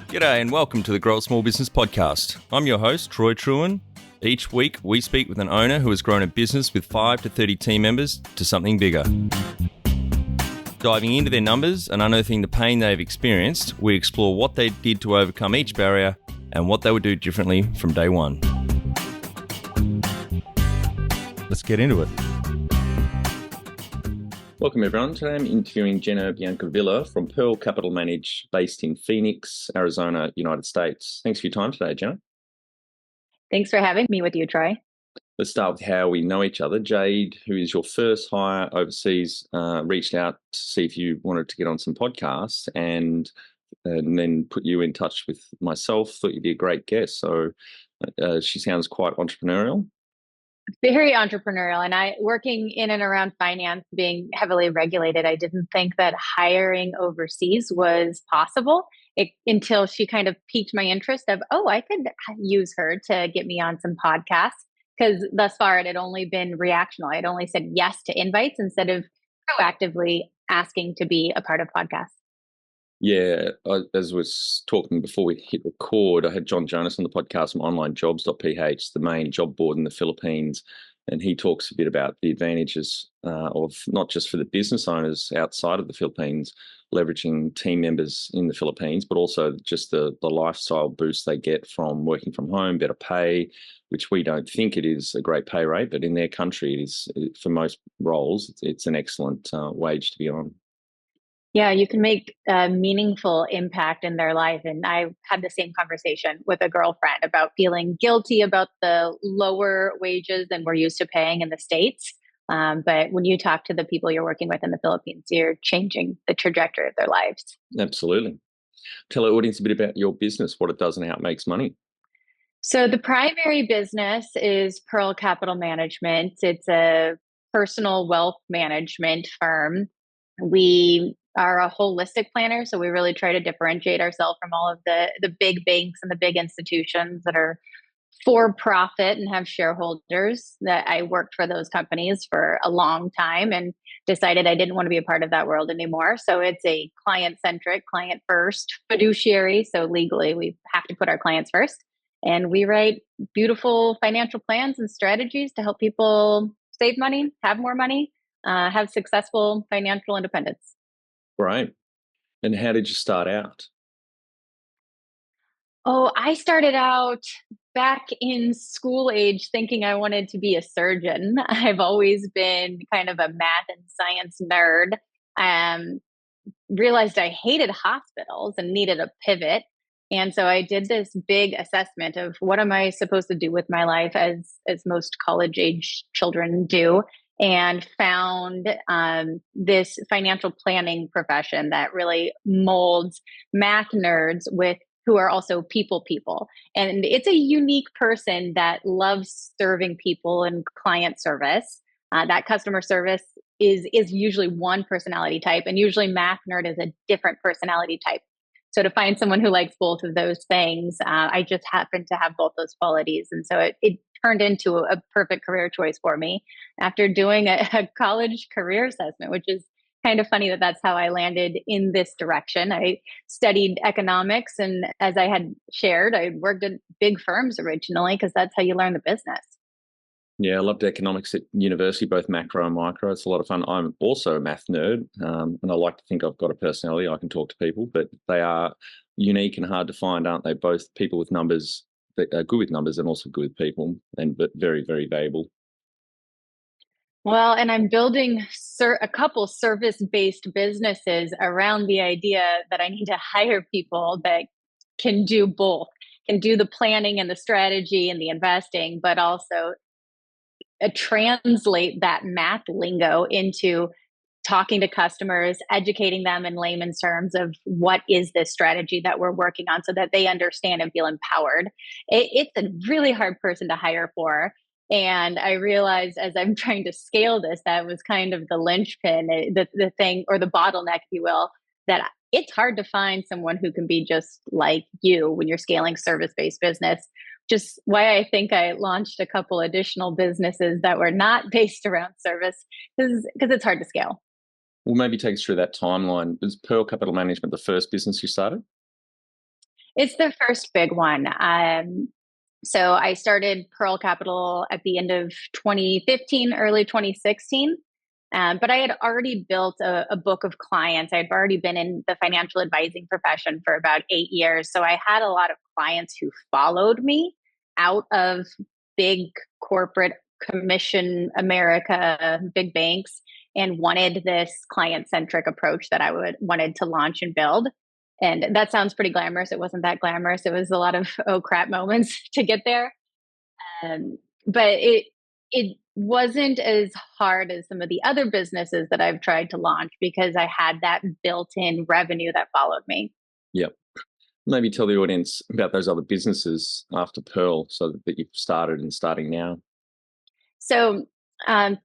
G'day and welcome to the Grow a Small Business Podcast. I'm your host, Troy Trewin. Each week, we speak with an owner who has grown a business with 5 to 30 team members to something bigger. Diving into their numbers and unearthing the pain they've experienced, we explore what they did to overcome each barrier and what they would do differently from day one. Let's get into it. Welcome everyone. Today I'm interviewing Jenna Biancavilla from Pearl Capital Manage, based in Phoenix, Arizona, United States. Thanks for your time today, Jenna. Thanks for having me with you, Troy. Let's start with how we know each other. Jade, who is your first hire overseas, reached out to see if you wanted to get on some podcasts and then put you in touch with myself. Thought you'd be a great guest. So she sounds quite entrepreneurial. Very entrepreneurial. And working in and around finance, being heavily regulated, I didn't think that hiring overseas was possible until she kind of piqued my interest of, I could use her to get me on some podcasts. Because thus far it had only been reactional. I'd only said yes to invites instead of proactively asking to be a part of podcasts. Yeah, as was talking before we hit record, I had John Jonas on the podcast from onlinejobs.ph, the main job board in the Philippines, and he talks a bit about the advantages of not just for the business owners outside of the Philippines, leveraging team members in the Philippines, but also just the lifestyle boost they get from working from home, better pay, which we don't think it is a great pay rate, but in their country it is, for most roles, it's an excellent wage to be on. Yeah, you can make a meaningful impact in their life. And I had the same conversation with a girlfriend about feeling guilty about the lower wages than we're used to paying in the States. But when you talk to the people you're working with in the Philippines, you're changing the trajectory of their lives. Absolutely. Tell our audience a bit about your business, what it does and how it makes money. So the primary business is Pearl Capital Management. It's a personal wealth management firm. We are a holistic planner, so we really try to differentiate ourselves from all of the big banks and the big institutions that are for profit and have shareholders. That I worked for those companies for a long time and decided I didn't want to be a part of that world anymore. So it's a client-centric, client-first fiduciary. So legally, we have to put our clients first. And we write beautiful financial plans and strategies to help people save money, have more money, have successful financial independence. Right. And how did you start out? I started out back in school age thinking I wanted to be a surgeon. I've always been kind of a math and science nerd. Realized I hated hospitals and needed a pivot. And so I did this big assessment of what am I supposed to do with my life, as most college age children do, and found this financial planning profession that really molds math nerds who are also people. And it's a unique person that loves serving people and client service. That customer service is usually one personality type, and usually math nerd is a different personality type. So to find someone who likes both of those things, I just happen to have both those qualities. And so it turned into a perfect career choice for me after doing a college career assessment, which is kind of funny that that's how I landed in this direction. I studied economics, and as I had shared, I worked at big firms originally because that's how you learn the business. Yeah, I loved economics at university, both macro and micro. It's a lot of fun. I'm also a math nerd, and I like to think I've got a personality. I can talk to people, but they are unique and hard to find, aren't they? Both people with numbers that are good with numbers and also good with people, but very, very valuable. Well, and I'm building a couple service-based businesses around the idea that I need to hire people that can do both, can do the planning and the strategy and the investing, but also translate that math lingo into talking to customers, educating them in layman's terms of what is this strategy that we're working on so that they understand and feel empowered. It's a really hard person to hire for. And I realized as I'm trying to scale this, that was kind of the linchpin, the thing, or the bottleneck, if you will, that it's hard to find someone who can be just like you when you're scaling service-based business. Just why I think I launched a couple additional businesses that were not based around service, because it's hard to scale. Well, maybe take us through that timeline. Was Pearl Capital Management the first business you started? It's the first big one. So I started Pearl Capital at the end of 2015, early 2016. But I had already built a book of clients. I had already been in the financial advising profession for about 8 years. So I had a lot of clients who followed me out of big corporate commission America, big banks, and wanted this client centric approach that wanted to launch and build. And that sounds pretty glamorous. It wasn't that glamorous. It was a lot of oh crap moments to get there. But it wasn't as hard as some of the other businesses that I've tried to launch because I had that built-in revenue that followed me. Yep. Maybe tell the audience about those other businesses after Pearl, so that you've started and starting now. So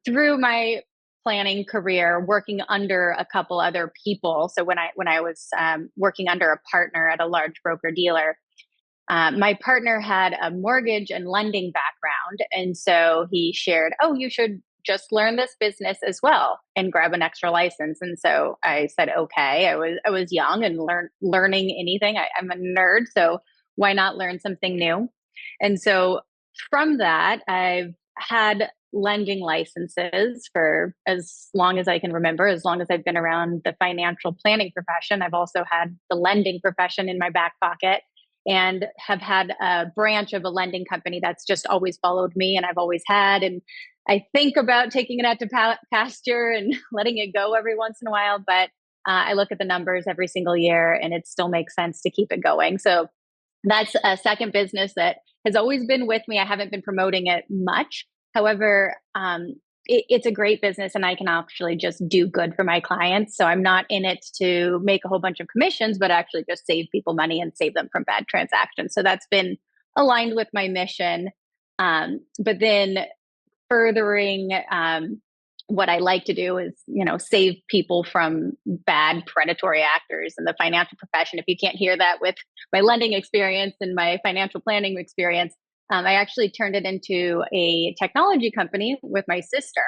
through my planning career, working under a couple other people. So when I was working under a partner at a large broker dealer, my partner had a mortgage and lending background. And so he shared, oh, you should just learn this business as well and grab an extra license. And so I said, okay, I was young and learning anything. I'm a nerd. So why not learn something new? And so from that, I've had lending licenses for as long as I can remember, as long as I've been around the financial planning profession. I've also had the lending profession in my back pocket and have had a branch of a lending company that's just always followed me and I've always had. And I think about taking it out to pasture and letting it go every once in a while, but I look at the numbers every single year and it still makes sense to keep it going. So that's a second business that has always been with me. I haven't been promoting it much. However, it's a great business and I can actually just do good for my clients. So I'm not in it to make a whole bunch of commissions, but actually just save people money and save them from bad transactions. So that's been aligned with my mission. But then furthering what I like to do is, save people from bad predatory actors in the financial profession. If you can't hear that with my lending experience and my financial planning experience, I actually turned it into a technology company with my sister.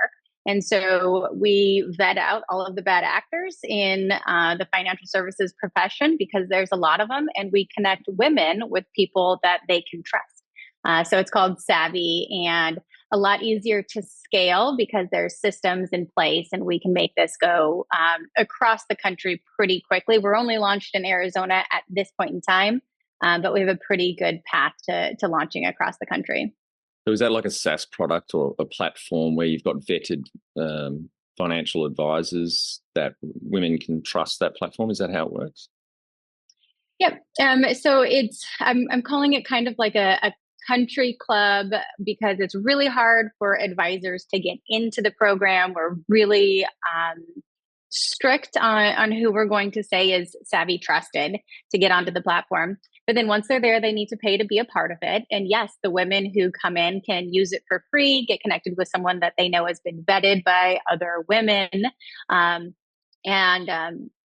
And so we vet out all of the bad actors in the financial services profession because there's a lot of them, and we connect women with people that they can trust. So it's called Savvy, and a lot easier to scale because there's systems in place and we can make this go across the country pretty quickly. We're only launched in Arizona at this point in time, but we have a pretty good path to launching across the country. So is that like a SaaS product or a platform where you've got vetted financial advisors that women can trust that platform? Is that how it works? Yep. So I'm calling it kind of like a country club because it's really hard for advisors to get into the program. We're really strict on who we're going to say is savvy trusted to get onto the platform. But then once they're there, they need to pay to be a part of it. And yes, the women who come in can use it for free, get connected with someone that they know has been vetted by other women.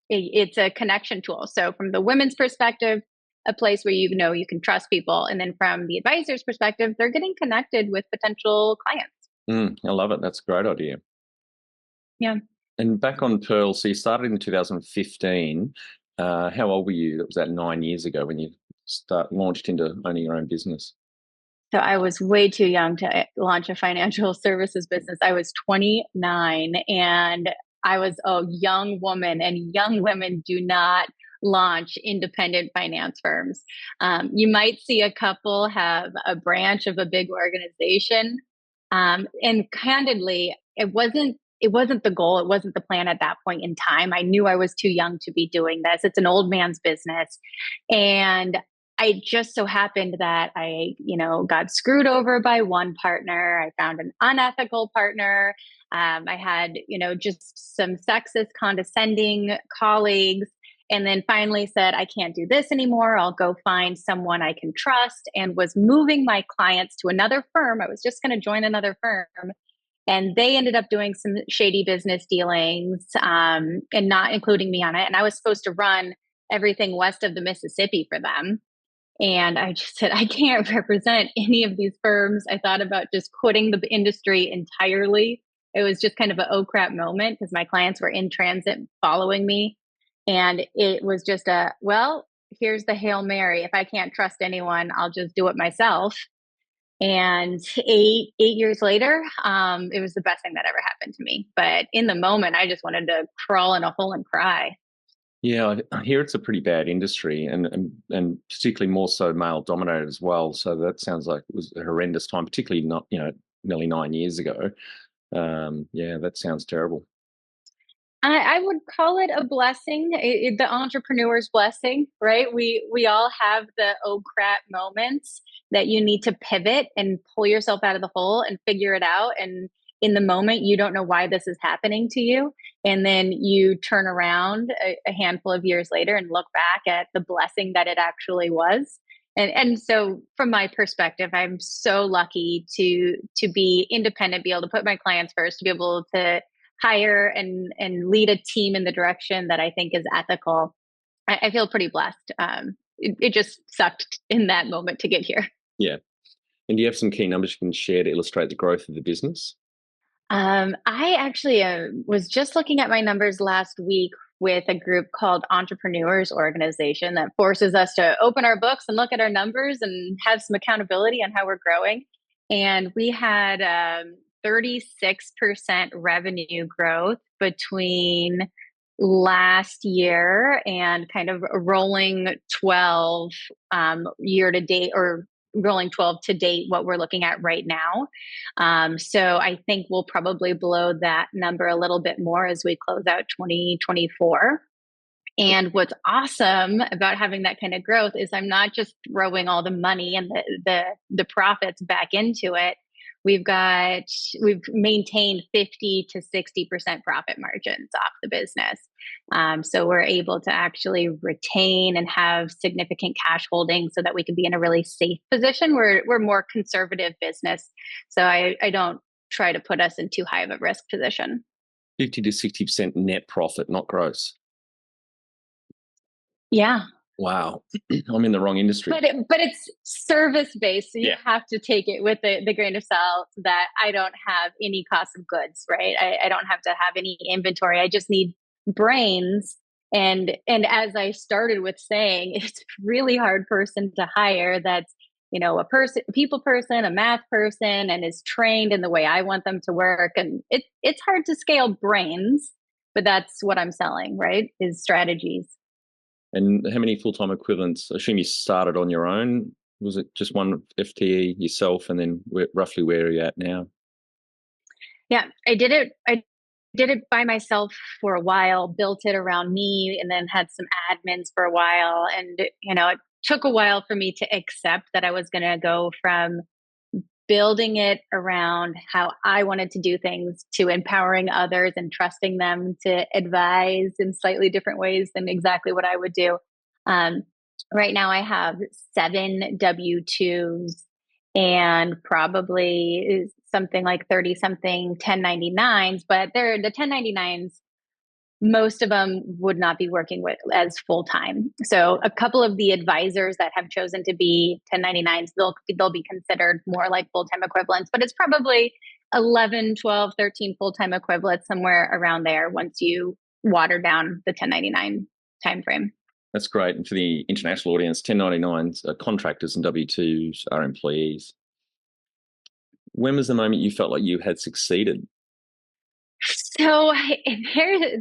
It's a connection tool. So from the women's perspective, a place where you can trust people. And then from the advisor's perspective, they're getting connected with potential clients. I love it. That's a great idea. Yeah. And back on Pearl, so you started in 2015. How old were you? That was 9 years ago when you launched into owning your own business. So I was way too young to launch a financial services business. I was 29 and I was a young woman, and young women do not launch independent finance firms. You might see a couple have a branch of a big organization. And candidly, it wasn't the goal. It wasn't the plan at that point in time. I knew I was too young to be doing this. It's an old man's business. And I just so happened that I, got screwed over by one partner. I found an unethical partner. I had, just some sexist, condescending colleagues. And then finally said, I can't do this anymore. I'll go find someone I can trust, and was moving my clients to another firm. I was just going to join another firm. And they ended up doing some shady business dealings and not including me on it. And I was supposed to run everything west of the Mississippi for them. And I just said, I can't represent any of these firms. I thought about just quitting the industry entirely. It was just kind of an oh crap moment because my clients were in transit following me. And it was just here's the Hail Mary. If I can't trust anyone, I'll just do it myself. And eight years later, it was the best thing that ever happened to me. But in the moment, I just wanted to crawl in a hole and cry. Yeah, I hear it's a pretty bad industry, and particularly more so male dominated as well. So that sounds like it was a horrendous time, particularly not nearly 9 years ago. Yeah, that sounds terrible. I would call it a blessing, the entrepreneur's blessing, right? We all have the oh crap moments that you need to pivot and pull yourself out of the hole and figure it out. And in the moment, you don't know why this is happening to you. And then you turn around a handful of years later and look back at the blessing that it actually was. And so from my perspective, I'm so lucky to be independent, be able to put my clients first, to be able to hire and lead a team in the direction that I think is ethical. I feel pretty blessed. It just sucked in that moment to get here. Yeah. And do you have some key numbers you can share to illustrate the growth of the business? I actually was just looking at my numbers last week with a group called Entrepreneurs Organization that forces us to open our books and look at our numbers and have some accountability on how we're growing. And we had 36% revenue growth between last year and kind of rolling 12 year to date, or rolling 12 to date, what we're looking at right now. So I think we'll probably blow that number a little bit more as we close out 2024. And what's awesome about having that kind of growth is I'm not just throwing all the money and the profits back into it. We've maintained 50 to 60% profit margins off the business. So we're able to actually retain and have significant cash holdings so that we can be in a really safe position. We're more conservative business. So I don't try to put us in too high of a risk position. 50 to 60% net profit, not gross. Yeah. Wow. I'm in the wrong industry. But it's service based. So you Yeah. have to take it with the grain of salt that I don't have any cost of goods, right? I don't have to have any inventory. I just need brains. And as I started with saying, it's a really hard person to hire that's, a people person, a math person, and is trained in the way I want them to work. And it's hard to scale brains, but that's what I'm selling, right? Is strategies. And how many full-time equivalents? I assume you started on your own. Was it just one FTE yourself, and then roughly where are you at now? Yeah, I did it. I did it by myself for a while, built it around me, and then had some admins for a while. And, it took a while for me to accept that I was going to go from building it around how I wanted to do things to empowering others and trusting them to advise in slightly different ways than exactly what I would do. Um, right now, I have 7 W-2s and probably something like 30 something 1099s, but they're the 1099s. Most of them would not be working with as full time. So a couple of the advisors that have chosen to be 1099s, they'll be considered more like full-time equivalents, but it's probably 11, 12, 13 full-time equivalents, somewhere around there once you water down the 1099 timeframe. That's great. And for the international audience, 1099s are contractors and W-2s are employees. When was the moment you felt like you had succeeded? So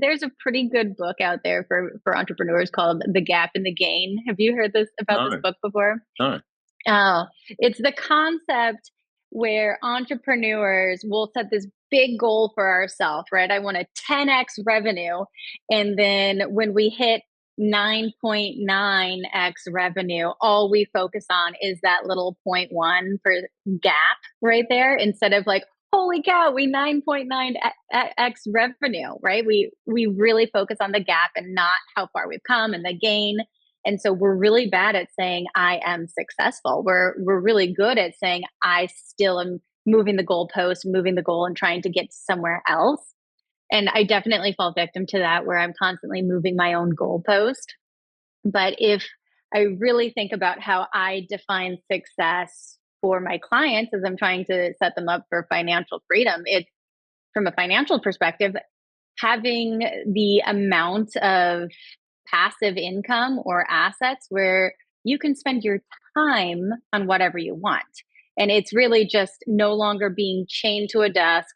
there's a pretty good book out there for entrepreneurs called The Gap and the Gain. Have you heard this book before? No. Oh, it's the concept where entrepreneurs will set this big goal for ourselves, right? I want a 10x revenue. And then when we hit 9.9x revenue, all we focus on is that little 0.1 for gap right there, instead of like, holy cow, we 9.9x revenue, right? We really focus on the gap and not how far we've come and the gain. And so we're really bad at saying I am successful. We're really good at saying I still am moving the goalpost, moving the goal and trying to get somewhere else. And I definitely fall victim to that, where I'm constantly moving my own goalpost. But if I really think about how I define success for my clients as I'm trying to set them up for financial freedom, it's from a financial perspective, having the amount of passive income or assets where you can spend your time on whatever you want. And it's really just no longer being chained to a desk,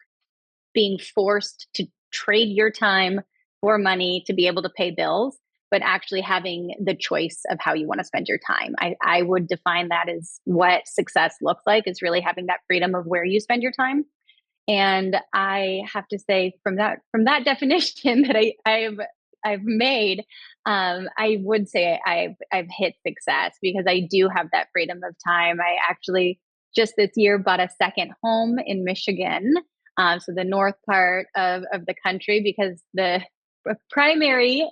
being forced to trade your time for money to be able to pay bills, but actually having the choice of how you want to spend your time. I would define that as what success looks like, is really having that freedom of where you spend your time. And I have to say, from that definition that I've made, I would say I've hit success because I do have that freedom of time. I actually just this year bought a second home in Michigan, so the north part of the country, because the primary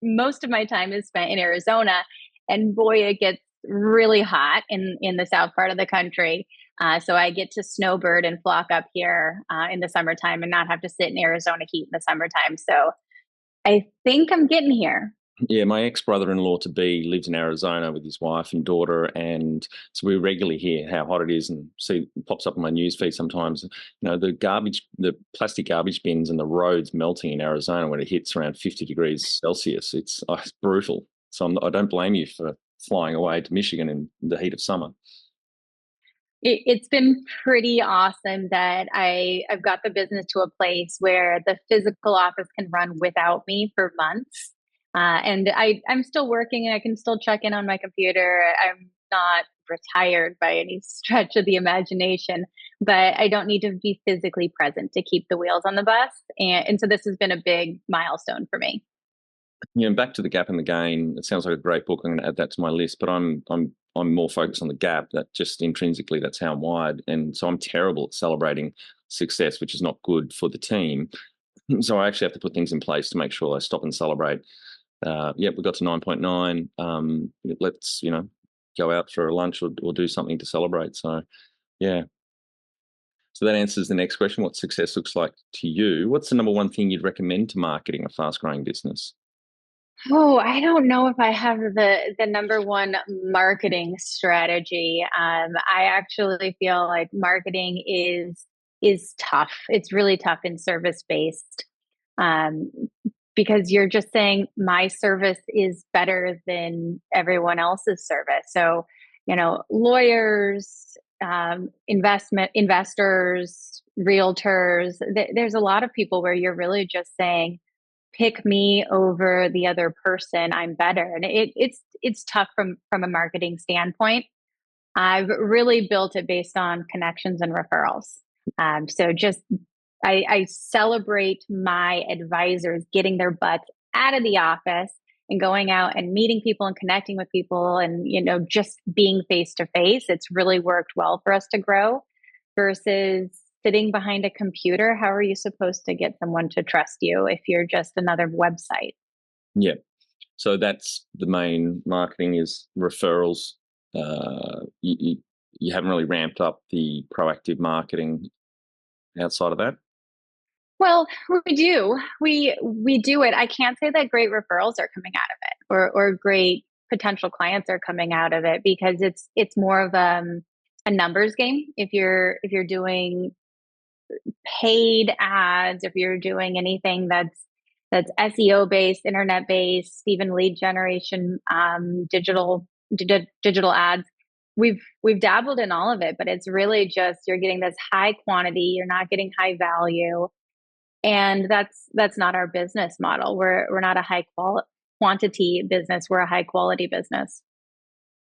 most of my time is spent in Arizona, and boy, it gets really hot in the south part of the country. So I get to snowbird and flock up here in the summertime and not have to sit in Arizona heat in the summertime. So I think I'm getting here. Yeah, my ex-brother-in-law to be lives in Arizona with his wife and daughter, and so we regularly hear how hot it is, and see it pops up on my news feed sometimes. The plastic garbage bins and the roads melting in Arizona when it hits around 50 degrees Celsius. It's brutal. So I don't blame you for flying away to Michigan in the heat of summer. It's been pretty awesome that I've got the business to a place where the physical office can run without me for months. And I'm still working and I can still check in on my computer. I'm not retired by any stretch of the imagination, but I don't need to be physically present to keep the wheels on the bus. And so this has been a big milestone for me. Back to the gap and the gain. It sounds like a great book. I'm going to add that to my list. But I'm more focused on the gap. That just intrinsically, that's how I'm wired, and so I'm terrible at celebrating success, which is not good for the team. So I actually have to put things in place to make sure I stop and celebrate. Yep, we got to 9.9. Let's go out for a lunch or do something to celebrate. So yeah. So that answers the next question: what success looks like to you. What's the number one thing you'd recommend to marketing a fast-growing business? Oh, I don't know if I have the number one marketing strategy. I actually feel like marketing is tough. It's really tough in service based, um, because you're just saying my service is better than everyone else's service. So, lawyers, investors, realtors. There's a lot of people where you're really just saying pick me over the other person, I'm better. And it's tough from a marketing standpoint. I've really built it based on connections and referrals. So just I celebrate my advisors getting their butts out of the office and going out and meeting people and connecting with people, and just being face to face. It's really worked well for us to grow versus sitting behind a computer. How are you supposed to get someone to trust you if you're just another website? Yeah. So that's the main marketing is referrals. You haven't really ramped up the proactive marketing outside of that. Well, we do. We do it. I can't say that great referrals are coming out of it, or great potential clients are coming out of it, because it's more of a numbers game. If you're doing paid ads, if you're doing anything that's SEO based, internet based, even lead generation, digital ads. We've dabbled in all of it, but it's really just you're getting this high quantity, you're not getting high value, and that's not our business model. We're not a quantity business. We're a high quality business.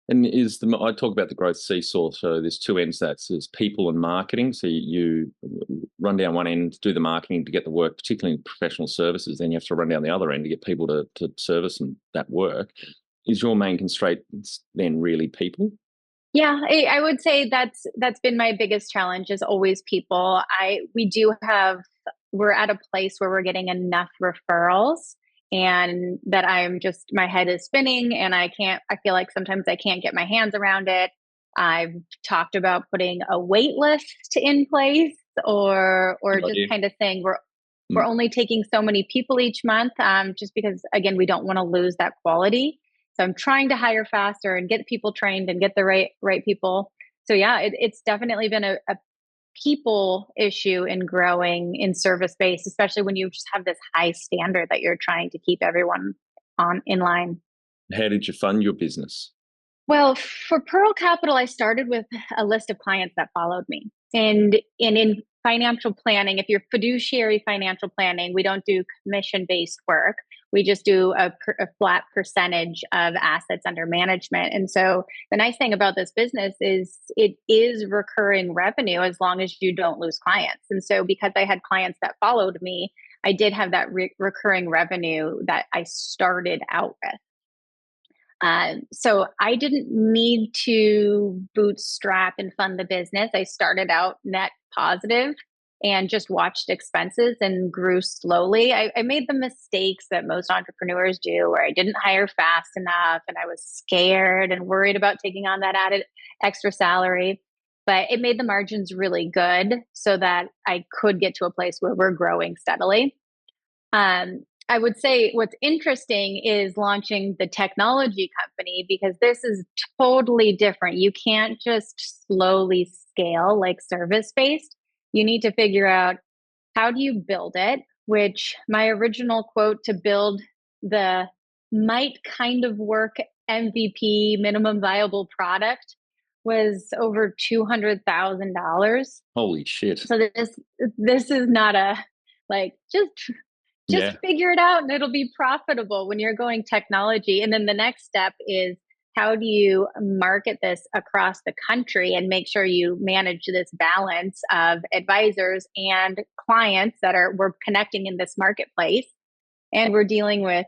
And I talk about the growth seesaw. So there's two ends. There's people and marketing. So you run down one end, do the marketing to get the work, particularly in professional services. Then you have to run down the other end to get people to service that work. Is your main constraint then really people? Yeah, I would say that's been my biggest challenge, is always people. We're at a place where we're getting enough referrals, and that my head is spinning, and I feel like sometimes I can't get my hands around it. I've talked about putting a wait list in place, or Good just idea. kind of saying we're Mm. only taking so many people each month, just because, again, we don't want to lose that quality. So I'm trying to hire faster and get people trained and get the right people. So yeah, it's definitely been a people issue in growing in service based, especially when you just have this high standard that you're trying to keep everyone on in line. How did you fund your business? Well, for Pearl Capital, I started with a list of clients that followed me. And in financial planning, if you're fiduciary financial planning, we don't do commission-based work. We just do a flat percentage of assets under management. And so the nice thing about this business is it is recurring revenue as long as you don't lose clients. And so because I had clients that followed me, I did have that recurring revenue that I started out with. So I didn't need to bootstrap and fund the business. I started out net positive and just watched expenses and grew slowly. I made the mistakes that most entrepreneurs do, where I didn't hire fast enough and I was scared and worried about taking on that added extra salary. But it made the margins really good so that I could get to a place where we're growing steadily. I would say what's interesting is launching the technology company, because this is totally different. You can't just slowly scale like service based. You need to figure out, how do you build it? Which my original quote to build the might kind of work MVP, minimum viable product, was over $200,000. Holy shit. So this is not a, like, just Yeah. figure it out and it'll be profitable when you're going technology. And then the next step is, how do you market this across the country and make sure you manage this balance of advisors and clients that we're connecting in this marketplace. And we're dealing with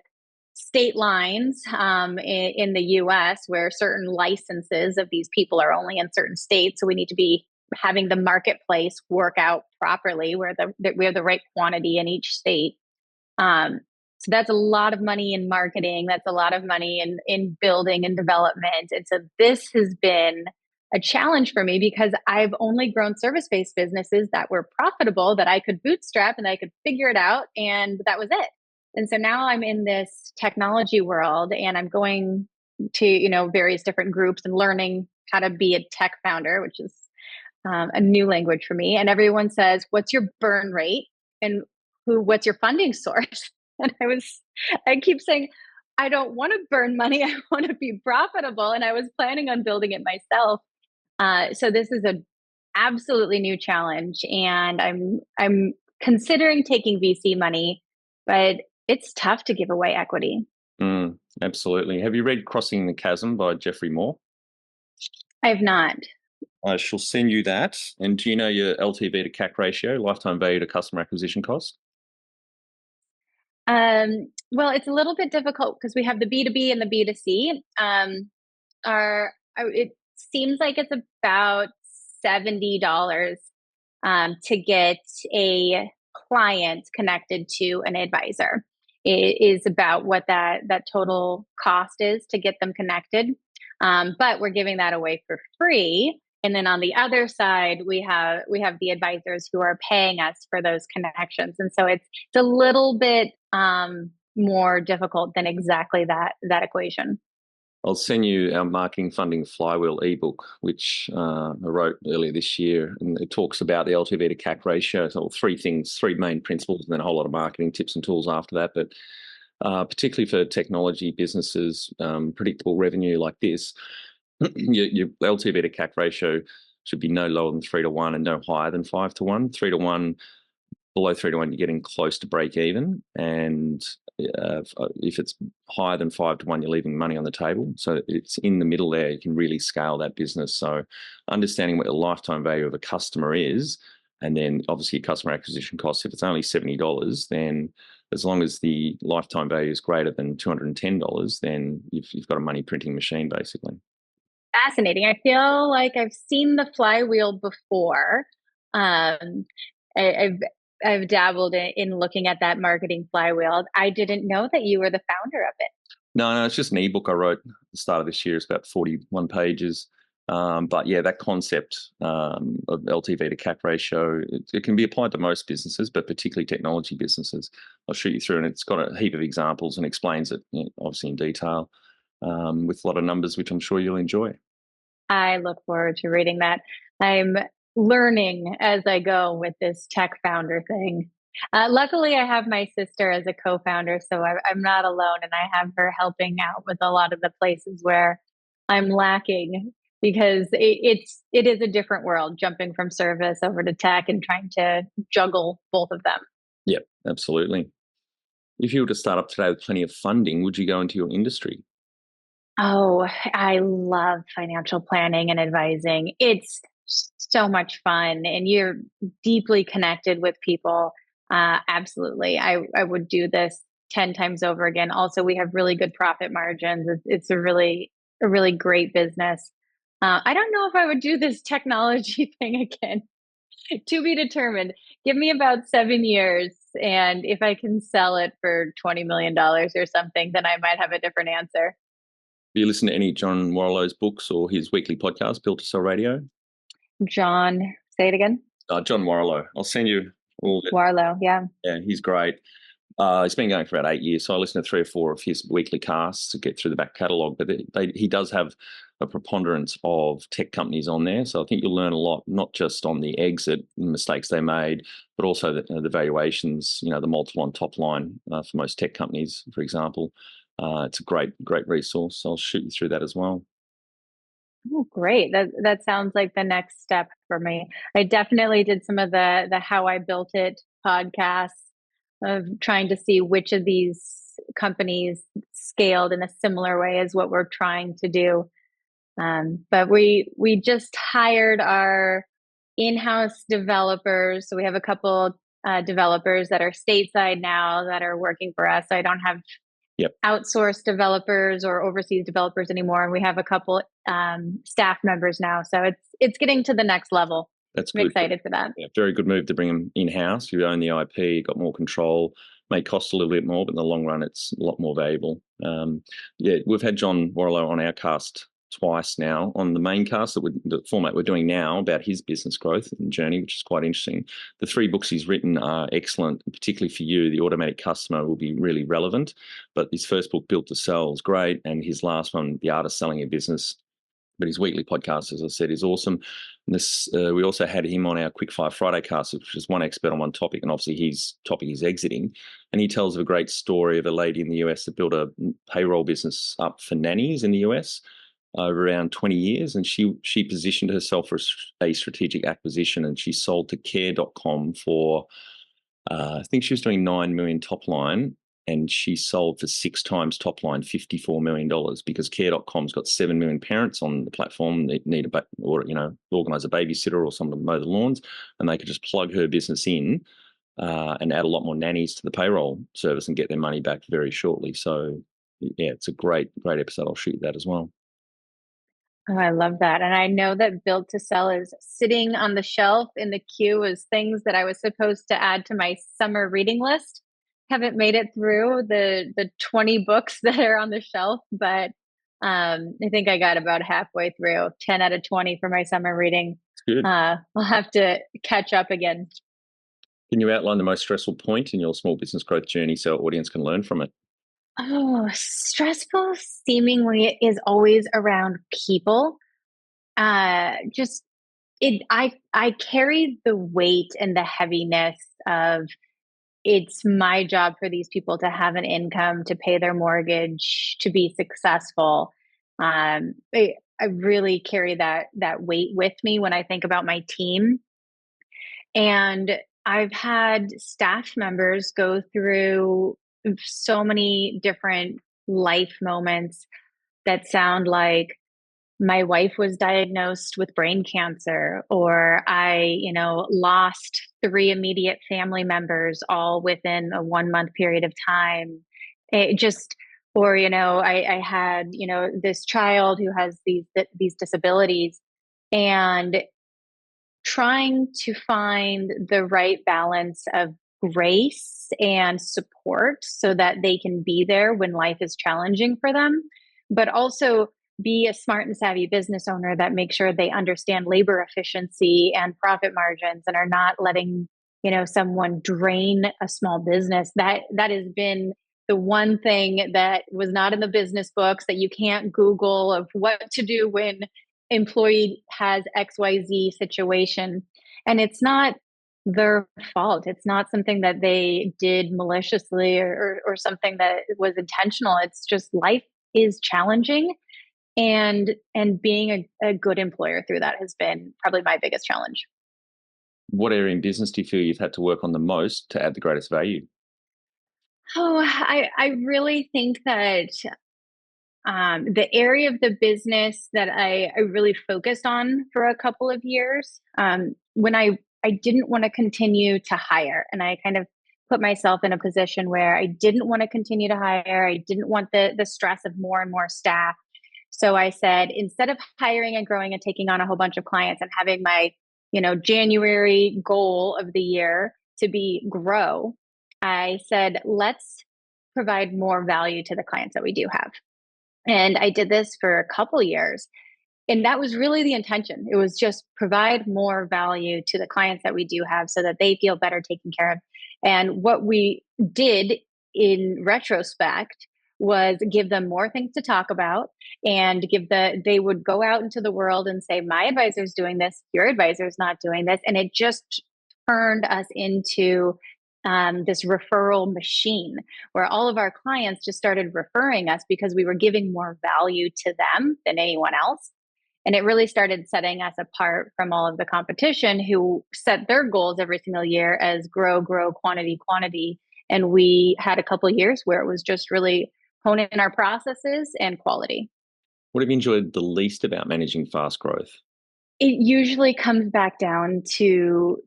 state lines in the US, where certain licenses of these people are only in certain states. So we need to be having the marketplace work out properly, where we have the right quantity in each state. So that's a lot of money in marketing. That's a lot of money in building and development. And so this has been a challenge for me, because I've only grown service-based businesses that were profitable, that I could bootstrap and I could figure it out. And that was it. And so now I'm in this technology world, and I'm going to, various different groups and learning how to be a tech founder, which is a new language for me. And everyone says, what's your burn rate? And what's your funding source? And I keep saying, I don't want to burn money. I want to be profitable. And I was planning on building it myself. So this is an absolutely new challenge. And I'm considering taking VC money, but it's tough to give away equity. Absolutely. Have you read Crossing the Chasm by Jeffrey Moore? I have not. I shall send you that. And do you know your LTV to CAC ratio, lifetime value to customer acquisition cost? Well, it's a little bit difficult because we have the B2B and the B2C. It seems like it's about $70 to get a client connected to an advisor. It is about what that total cost is to get them connected. But we're giving that away for free. And then on the other side, we have the advisors who are paying us for those connections. And so it's a little bit more difficult than exactly that equation. I'll send you our Marketing Funding Flywheel ebook, which I wrote earlier this year, and it talks about the LTV to CAC ratio. So three main principles, and then a whole lot of marketing tips and tools after that. But particularly for technology businesses, predictable revenue like this, your LTV to CAC ratio should be no lower than 3-to-1 and no higher than 5-to-1. 3-to-1, below 3-to-1, you're getting close to break even. And if it's higher than 5-to-1, you're leaving money on the table. So it's in the middle there. You can really scale that business. So understanding what the lifetime value of a customer is, and then obviously your customer acquisition costs, if it's only $70, then as long as the lifetime value is greater than $210, then you've got a money printing machine, basically. Fascinating. I feel like I've seen the flywheel before. I've dabbled in looking at that marketing flywheel. I didn't know that you were the founder of it. No, it's just an ebook I wrote at the start of this year. It's about 41 pages. But yeah, that concept of LTV to CAC ratio, it can be applied to most businesses, but particularly technology businesses. I'll shoot you through, and it's got a heap of examples and explains it, obviously in detail, with a lot of numbers, which I'm sure you'll enjoy. I look forward to reading that. I'm learning as I go with this tech founder thing. Luckily, I have my sister as a co-founder, so I'm not alone, and I have her helping out with a lot of the places where I'm lacking because it is a different world jumping from service over to tech and trying to juggle both of them. Yep, absolutely. If you were to start up today with plenty of funding, would you go into your industry? Oh, I love financial planning and advising. It's so much fun, and you're deeply connected with people. Absolutely. I would do this 10 times over again. Also, we have really good profit margins. It's a really great business. I don't know if I would do this technology thing again. To be determined. Give me about 7 years, and if I can sell it for $20 million or something, then I might have a different answer. Do you listen to any John Warrillow's books or his weekly podcast, Built to Sell Radio? John, say it again. John Warrillow. I'll send you all. Warlow, yeah. Yeah, he's great. He's been going for about 8 years, so I listen to 3 or 4 of his weekly casts to get through the back catalogue. But he does have a preponderance of tech companies on there, so I think you'll learn a lot, not just on the exit mistakes they made, but also the valuations, the multiple on top line for most tech companies, for example. It's a great resource. So I'll shoot you through that as well. Oh, great. That sounds like the next step for me. I definitely did some of the How I Built It podcasts of trying to see which of these companies scaled in a similar way as what we're trying to do. But we just hired our in-house developers. So we have a couple developers that are stateside now that are working for us. I don't have Yep. outsourced developers or overseas developers anymore, and we have a couple staff members now. So it's getting to the next level. That's I'm good. excited for that. Yeah, very good move to bring them in-house. You own the IP, got more control, may cost a little bit more, but in the long run, it's a lot more valuable. Yeah, we've had John Warrillow on our cast twice now on the main cast, the format we're doing now about his business growth and journey, which is quite interesting. The 3 books he's written are excellent, particularly for you. The Automatic Customer will be really relevant, but his first book, Built to Sell, is great, and his last one, The Art of Selling a Business. But his weekly podcast, as I said, is awesome. And this, we also had him on our Quickfire Friday cast, which is one expert on one topic, and obviously his topic is exiting. And he tells of a great story of a lady in the US that built a payroll business up for nannies in the US over around 20 years, and she positioned herself for a strategic acquisition, and she sold to care.com for, I think she was doing 9 million top line, and she sold for 6 times top line, $54 million, because care.com's got 7 million parents on the platform that need organize a babysitter or someone to mow the lawns, and they could just plug her business in and add a lot more nannies to the payroll service and get their money back very shortly. So yeah, it's a great episode. I'll shoot that as well. Oh, I love that. And I know that Built to Sell is sitting on the shelf in the queue as things that I was supposed to add to my summer reading list. Haven't made it through the 20 books that are on the shelf, but I think I got about halfway through, 10 out of 20 for my summer reading. Good. I'll have to catch up again. Can you outline the most stressful point in your small business growth journey so our audience can learn from it? Oh, stressful seemingly is always around people. Just I carry the weight and the heaviness of it's my job for these people to have an income, to pay their mortgage, to be successful. I really carry that weight with me when I think about my team. And I've had staff members go through so many different life moments that sound like my wife was diagnosed with brain cancer, or I, lost 3 immediate family members all within a 1 month period of time. It just, or, I had, this child who has these disabilities, and trying to find the right balance of grace and support so that they can be there when life is challenging for them, but also be a smart and savvy business owner that makes sure they understand labor efficiency and profit margins and are not letting, someone drain a small business. That has been the one thing that was not in the business books that you can't Google of what to do when employee has XYZ situation. And it's not their fault. It's not something that they did maliciously or something that was intentional. It's just life is challenging, and being a good employer through that has been probably my biggest challenge. What area in business do you feel you've had to work on the most to add the greatest value? Oh, I really think that the area of the business that I really focused on for a couple of years, when I didn't want to continue to hire, and I kind of put myself in a position where I didn't want to continue to hire. I didn't want the stress of more and more staff. So I said, instead of hiring and growing and taking on a whole bunch of clients and having my, January goal of the year to be grow, I said, let's provide more value to the clients that we do have. And I did this for a couple years. And that was really the intention. It was just provide more value to the clients that we do have so that they feel better taken care of. And what we did in retrospect was give them more things to talk about, and they would go out into the world and say, my advisor's doing this, your advisor's not doing this. And it just turned us into this referral machine where all of our clients just started referring us because we were giving more value to them than anyone else. And it really started setting us apart from all of the competition who set their goals every single year as grow, grow, quantity, quantity. And we had a couple of years where it was just really honing in our processes and quality. What have you enjoyed the least about managing fast growth? It usually comes back down to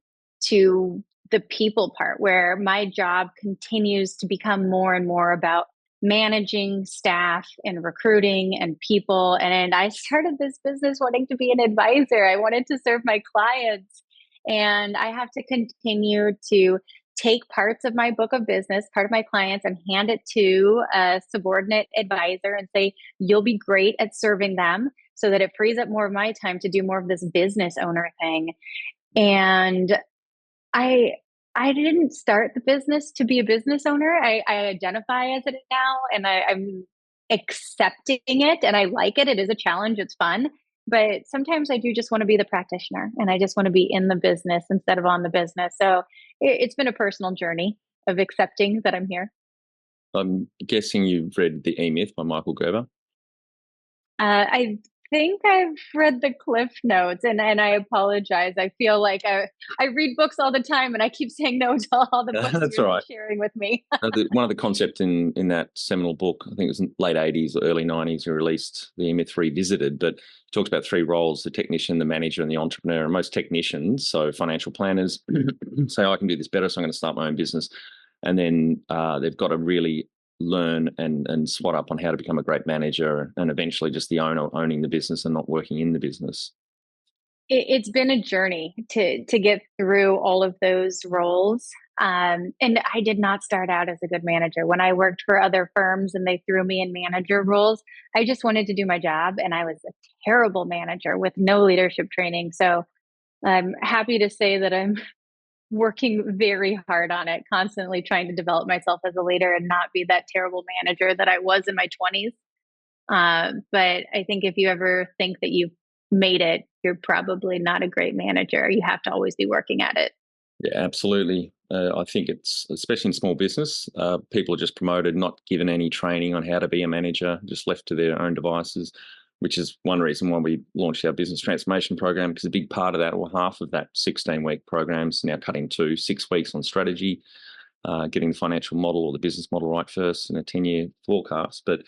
the people part, where my job continues to become more and more about managing staff and recruiting and people. And I started this business wanting to be an advisor. I wanted to serve my clients, and I have to continue to take parts of my book of business, part of my clients, and hand it to a subordinate advisor and say, you'll be great at serving them, so that it frees up more of my time to do more of this business owner thing. And I I didn't start the business to be a business owner. I identify as it now, and I'm accepting it, and I like it. It is a challenge. It's fun. But sometimes I do just want to be the practitioner, and I just want to be in the business instead of on the business. So it's been a personal journey of accepting that I'm here. I'm guessing you've read The E-Myth by Michael Gerber. I think I've read the cliff notes, and I apologize. I feel like I read books all the time, and I keep saying no to all the books That's all you're right. sharing with me. One of the concepts in that seminal book, I think it was in late 80s or early 90s, he released The E-Myth Revisited, but it talks about three roles: the technician, the manager, and the entrepreneur. And most technicians, so financial planners, say, I can do this better, so I'm going to start my own business. And then they've got to really learn and swat up on how to become a great manager, and eventually just the owner owning the business and not working in the business. It's been a journey to get through all of those roles. And I did not start out as a good manager. When I worked for other firms and they threw me in manager roles, I just wanted to do my job, and I was a terrible manager with no leadership training. So I'm happy to say that I'm working very hard on it, constantly trying to develop myself as a leader and not be that terrible manager that I was in my 20s. But I think if you ever think that you've made it, you're probably not a great manager. You have to always be working at it. Yeah, absolutely. I think it's, especially in small business, people are just promoted, not given any training on how to be a manager, just left to their own devices, which is one reason why we launched our business transformation program, because a big part of that, or half of that 16-week program, is now cut into 6 weeks on strategy, getting the financial model or the business model right first, and a 10-year forecast. But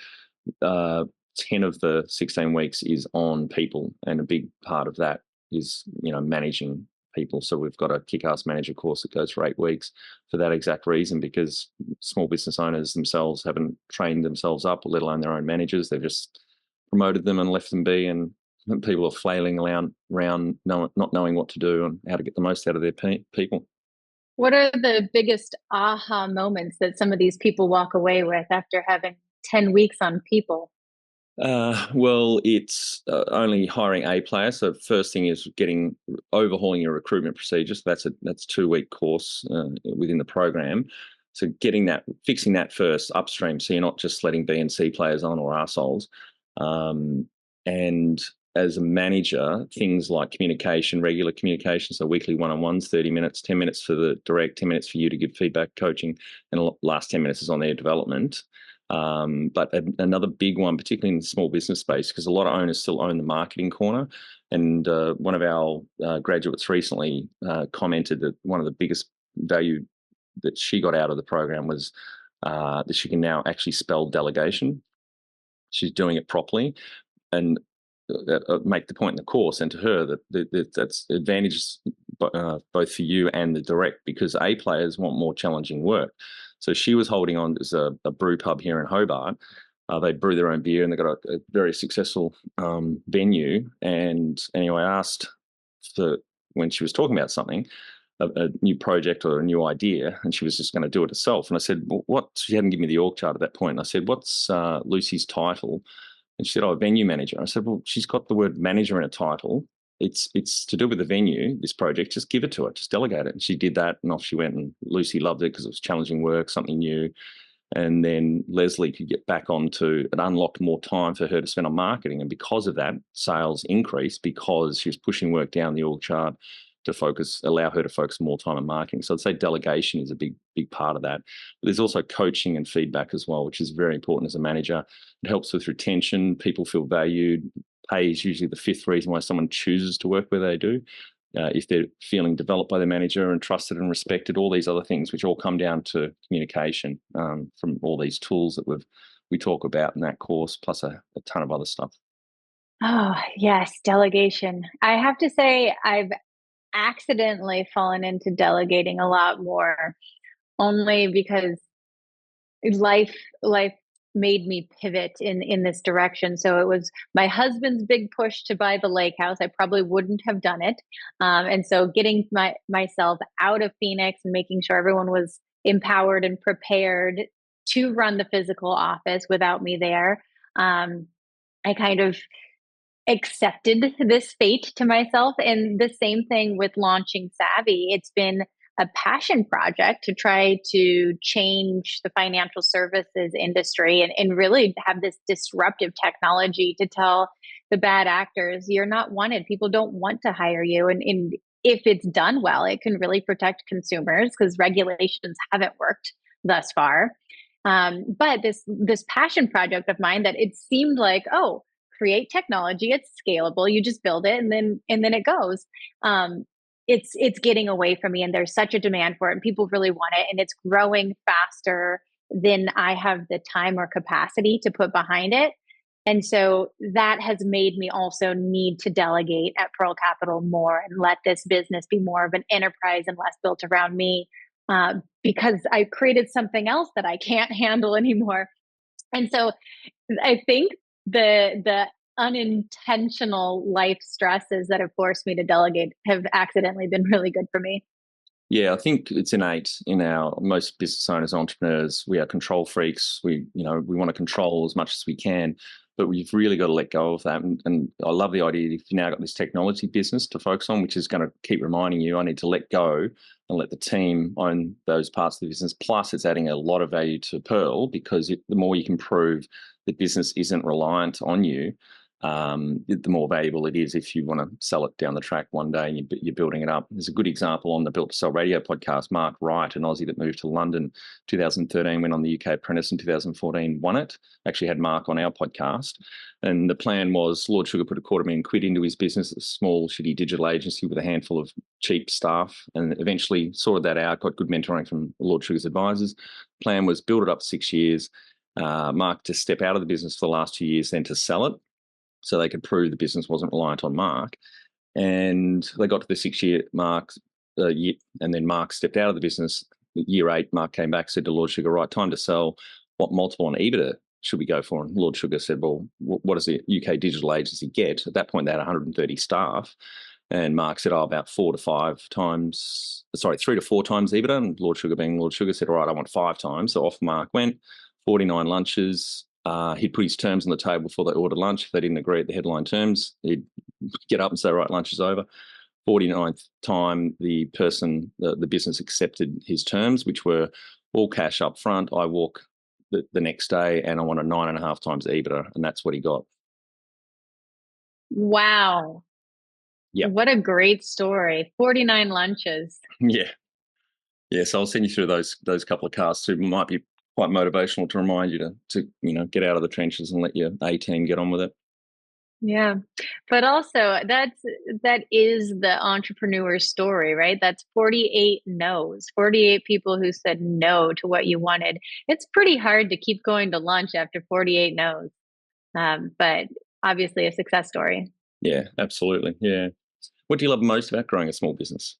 10 of the 16 weeks is on people, and a big part of that is, managing people. So we've got a kick-ass manager course that goes for 8 weeks for that exact reason, because small business owners themselves haven't trained themselves up, let alone their own managers. They've just promoted them and left them be, and people are flailing around not knowing what to do and how to get the most out of their people. What are the biggest aha moments that some of these people walk away with after having 10 weeks on people? Well, it's only hiring a player. So first thing is overhauling your recruitment procedures. That's a 2-week course within the program. So fixing that first upstream, so you're not just letting B and C players on, or arseholes. And as a manager, things like communication, regular communication, so weekly one-on-ones, 30 minutes, 10 minutes for the direct, 10 minutes for you to give feedback, coaching, and the last 10 minutes is on their development. But another big one, particularly in the small business space, because a lot of owners still own the marketing corner. And one of our graduates recently commented that one of the biggest value that she got out of the program was that she can now actually spell delegation. She's doing it properly. And make the point in the course and to her that that's advantages both for you and the direct, because A players want more challenging work. So she was holding on. There's a brew pub here in Hobart. They brew their own beer and they've got a very successful venue. And anyway, I asked for when she was talking about something, a new project or a new idea, and she was just going to do it herself. And I said, well, what? She hadn't given me the org chart at that point. And I said, what's Lucy's title? And she said, oh, venue manager. I said, well, she's got the word manager in a title. It's to do with the venue, this project. Just give it to her. Just delegate it. And she did that, and off she went. And Lucy loved it because it was challenging work, something new. And then Leslie could get back onto it, unlocked more time for her to spend on marketing. And because of that, sales increased because she was pushing work down the org chart to focus, allow her to focus more time on marketing. So I'd say delegation is a big part of that. But there's also coaching and feedback as well, which is very important as a manager. It helps with retention. People feel valued. Pay is usually the fifth reason why someone chooses to work where they do. If they're feeling developed by the manager and trusted and respected, all these other things, which all come down to communication from all these tools that we talk about in that course, plus a ton of other stuff. Oh, yes, delegation. I have to say, I've accidentally fallen into delegating a lot more, only because life made me pivot in this direction. So it was my husband's big push to buy the lake house. I probably wouldn't have done it. And so getting myself out of Phoenix and making sure everyone was empowered and prepared to run the physical office without me there. I kind of accepted this fate to myself. And the same thing with launching Savvy. It's been a passion project to try to change the financial services industry and really have this disruptive technology to tell the bad actors, you're not wanted. People don't want to hire you. And if it's done well, it can really protect consumers because regulations haven't worked thus far. But this passion project of mine, that it seemed like, oh, create technology, it's scalable, you just build it and then it goes. It's getting away from me, and there's such a demand for it and people really want it, and it's growing faster than I have the time or capacity to put behind it. And so that has made me also need to delegate at Pearl Capital more and let this business be more of an enterprise and less built around me, because I created something else that I can't handle anymore. And so I think the unintentional life stresses that have forced me to delegate have accidentally been really good for me. Yeah, I think it's innate in our most business owners, entrepreneurs. We are control freaks. We want to control as much as we can, but we've really got to let go of that. And I love the idea that if you now got this technology business to focus on, which is going to keep reminding you, I need to let go and let the team own those parts of the business. Plus, it's adding a lot of value to Pearl because the more you can prove the business isn't reliant on you, the more valuable it is if you want to sell it down the track one day and you're building it up. There's a good example on the Built to Sell Radio podcast. Mark Wright, an Aussie that moved to London 2013, went on the UK Apprentice in 2014, won it. Actually had Mark on our podcast. And the plan was Lord Sugar put £250,000 into his business, a small, shitty digital agency with a handful of cheap staff, and eventually sorted that out, got good mentoring from Lord Sugar's advisors. Plan was build it up 6 years, Mark to step out of the business for the last 2 years, then to sell it, so they could prove the business wasn't reliant on Mark. And they got to the 6-year mark, and then Mark stepped out of the business. Year 8, Mark came back, said to Lord Sugar, right, time to sell. What multiple on EBITDA should we go for? And Lord Sugar said, well, what does the UK digital agency get? At that point, they had 130 staff. And Mark said, about 3 to 4 times EBITDA. And Lord Sugar, being Lord Sugar, said, all right, I want 5 times. So off Mark went, 49 lunches. He'd put his terms on the table before they ordered lunch. If they didn't agree at the headline terms, he'd get up and say, right, lunch is over. 49th time, the business accepted his terms, which were all cash up front. I walk the next day and I want a 9.5 times EBITDA, and that's what he got. Wow. Yep. What a great story. 49 lunches. Yeah. Yeah. So I'll send you through those couple of casts who might be quite motivational to remind you to get out of the trenches and let your A team get on with it. Yeah. But also that is the entrepreneur story, right? That's 48 no's, 48 people who said no to what you wanted. It's pretty hard to keep going to lunch after 48 no's. But obviously a success story. Yeah, absolutely. Yeah. What do you love most about growing a small business?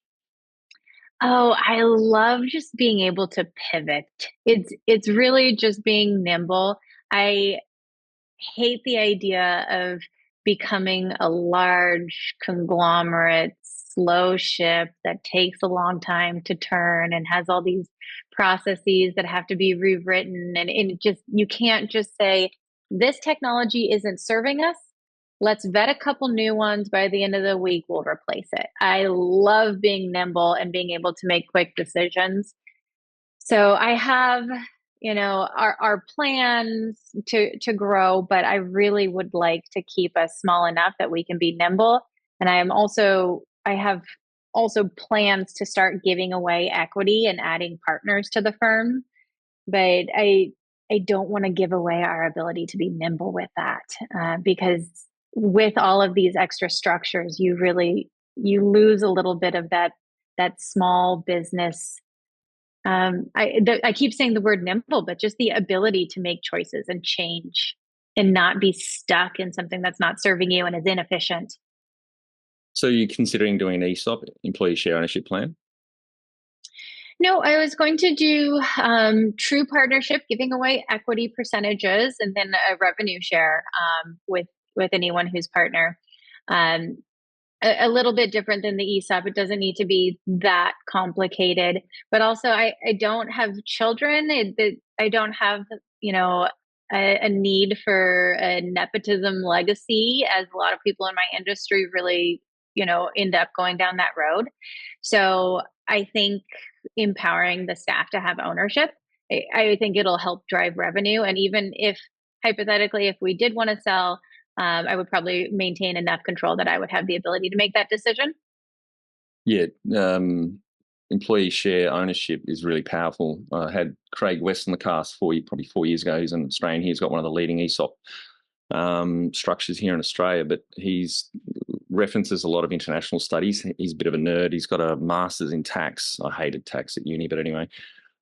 Oh, I love just being able to pivot. It's really just being nimble. I hate the idea of becoming a large conglomerate, slow ship that takes a long time to turn and has all these processes that have to be rewritten. And it just, you can't just say, this technology isn't serving us. Let's vet a couple new ones. By the end of the week, we'll replace it. I love being nimble and being able to make quick decisions. So I have, our plans to grow, but I really would like to keep us small enough that we can be nimble. And I have also plans to start giving away equity and adding partners to the firm, but I don't want to give away our ability to be nimble with that, because with all of these extra structures, you lose a little bit of that small business. I keep saying the word nimble, but just the ability to make choices and change and not be stuck in something that's not serving you and is inefficient. So you're considering doing an ESOP, employee share ownership plan? No, I was going to do true partnership, giving away equity percentages, and then a revenue share with anyone who's partner. Um, a little bit different than the ESOP. It doesn't need to be that complicated. But also, I don't have children. I don't have, you know, a need for a nepotism legacy, as a lot of people in my industry really, end up going down that road. So I think empowering the staff to have ownership, I think it'll help drive revenue. And even if hypothetically, if we did want to sell, I would probably maintain enough control that I would have the ability to make that decision. Yeah. Employee share ownership is really powerful. I had Craig West on the cast probably 4 years ago. He's an Australian. He's got one of the leading ESOP structures here in Australia, but he's references a lot of international studies. He's a bit of a nerd. He's got a master's in tax. I hated tax at uni, but anyway.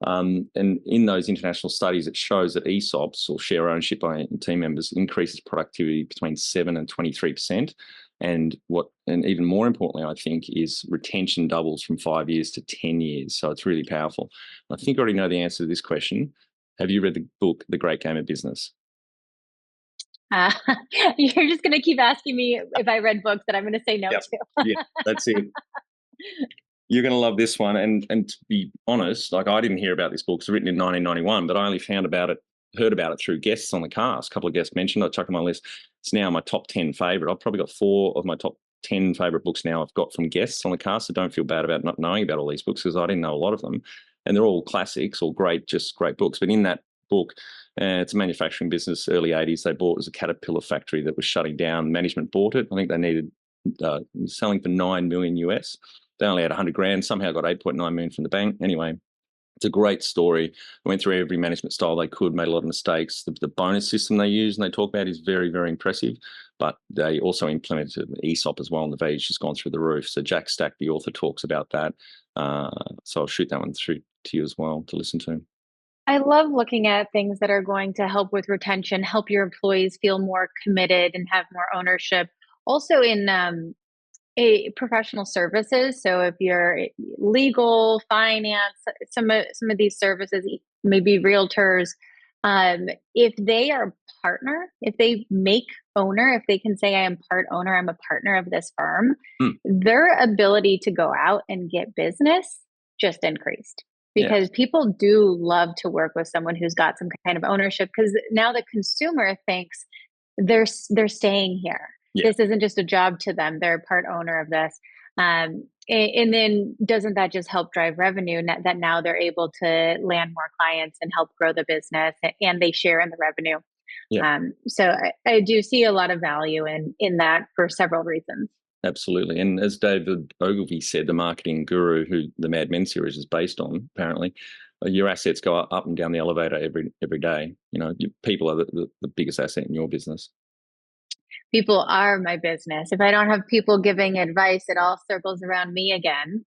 And in those international studies, it shows that ESOPs, or share ownership by team members, increases productivity between 7 and 23%. And even more importantly, I think, is retention doubles from 5 years to 10 years. So it's really powerful. I think I already know the answer to this question. Have you read the book, The Great Game of Business? Uh, you're just going to keep asking me if I read books that I'm going to say no Yep. to. Yeah, that's it. You're going to love this one. And to be honest, like, I didn't hear about this book. It's written in 1991, but I only heard about it through guests on the cast. A couple of guests mentioned. I chucked on my list. It's now my top 10 favorite. I've probably got 4 of my top 10 favorite books now I've got from guests on the cast. So don't feel bad about not knowing about all these books, because I didn't know a lot of them. And they're all classics or just great books. But in that book, it's a manufacturing business, early 80s. They bought, it was a Caterpillar factory that was shutting down. Management bought it. I think they needed selling for $9 million US. They only had 100 grand, somehow got 8.9 million from the bank. Anyway, it's a great story. I went through every management style they could, made a lot of mistakes. The bonus system they use and they talk about is very, very impressive. But they also implemented an ESOP as well, and the value's just gone through the roof. So Jack Stack, the author, talks about that. So I'll shoot that one through to you as well to listen to. I love looking at things that are going to help with retention, help your employees feel more committed and have more ownership. Also in professional services. So if you're legal, finance, some of these services, maybe realtors, if they are partner, if they make owner, if they can say, I am part owner, I'm a partner of this firm, their ability to go out and get business just increased. Because people do love to work with someone who's got some kind of ownership, because now the consumer thinks they're staying here. Yeah. This isn't just a job to them. They're part owner of this. And then doesn't that just help drive revenue, that now they're able to land more clients and help grow the business, and they share in the revenue? Yeah, So I do see a lot of value in that for several reasons. absolutely. And as David Ogilvy said, the marketing guru who the Mad Men series is based on, apparently, your assets go up and down the elevator every day. People are the biggest asset in your business. People are my business. If I don't have people giving advice, it all circles around me again.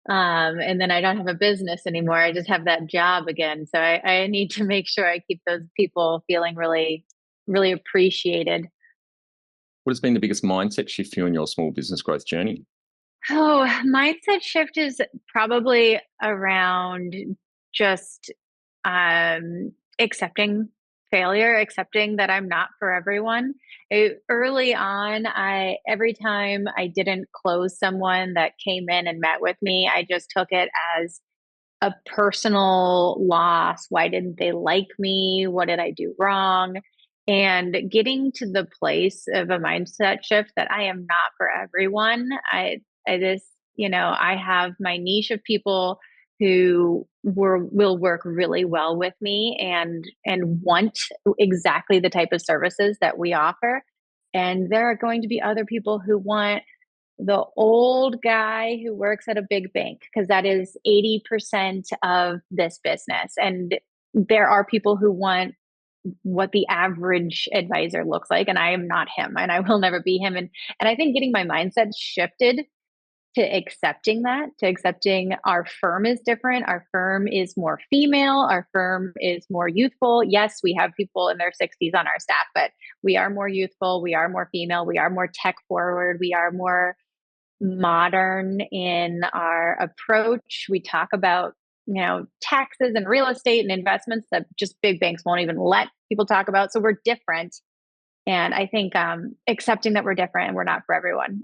And then I don't have a business anymore. I just have that job again. So I need to make sure I keep those people feeling really, really appreciated. What has been the biggest mindset shift for you in your small business growth journey? Oh, mindset shift is probably around just accepting failure, accepting that I'm not for everyone. Early on, I every time I didn't close someone that came in and met with me, I just took it as a personal loss. Why didn't they like me? What did I do wrong? And getting to the place of a mindset shift that I am not for everyone. I just, I have my niche of people who will work really well with me and want exactly the type of services that we offer. And there are going to be other people who want the old guy who works at a big bank, because that is 80% of this business. And there are people who want what the average advisor looks like. And I am not him and I will never be him. And I think getting my mindset shifted to accepting that, to accepting our firm is different. Our firm is more female. Our firm is more youthful. Yes, we have people in their 60s on our staff, but we are more youthful. We are more female. We are more tech forward. We are more modern in our approach. We talk about, taxes and real estate and investments that just big banks won't even let people talk about. So we're different. And I think accepting that we're different and we're not for everyone,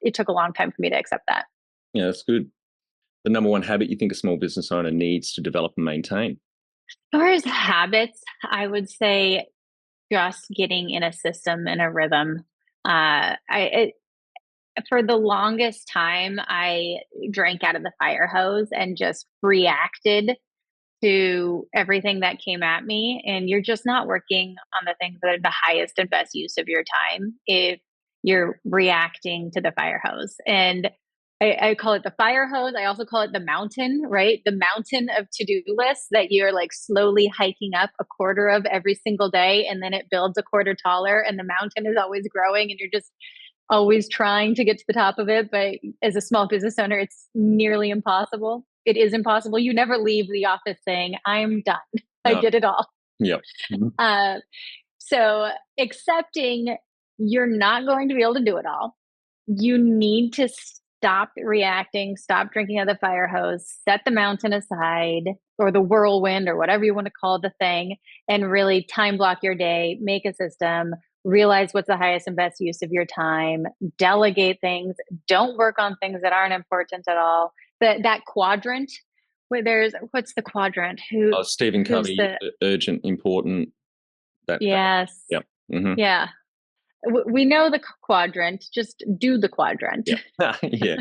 it took a long time for me to accept that. Yeah, that's good. The number one habit you think a small business owner needs to develop and maintain? As far as habits, I would say just getting in a system and a rhythm. For the longest time, I drank out of the fire hose and just reacted to everything that came at me. And you're just not working on the things that are the highest and best use of your time if you're reacting to the fire hose. And I call it the fire hose. I also call it the mountain, right? The mountain of to-do lists that you're like slowly hiking up a quarter of every single day. And then it builds a quarter taller and the mountain is always growing and you're just always trying to get to the top of it. But as a small business owner, it's nearly impossible. It is impossible. You never leave the office saying, I'm done. I No. did it all. Yep. Mhm. So accepting you're not going to be able to do it all. You need to stop reacting, stop drinking out of the fire hose, set the mountain aside or the whirlwind or whatever you want to call the thing, and really time block your day, make a system, realize what's the highest and best use of your time, delegate things, don't work on things that aren't important at all. That quadrant where there's what's the quadrant? Stephen Who's Covey, the urgent, important. That. yes. Yep. Mm-hmm. Yeah. We know the quadrant, just do the quadrant. Yeah. Yeah.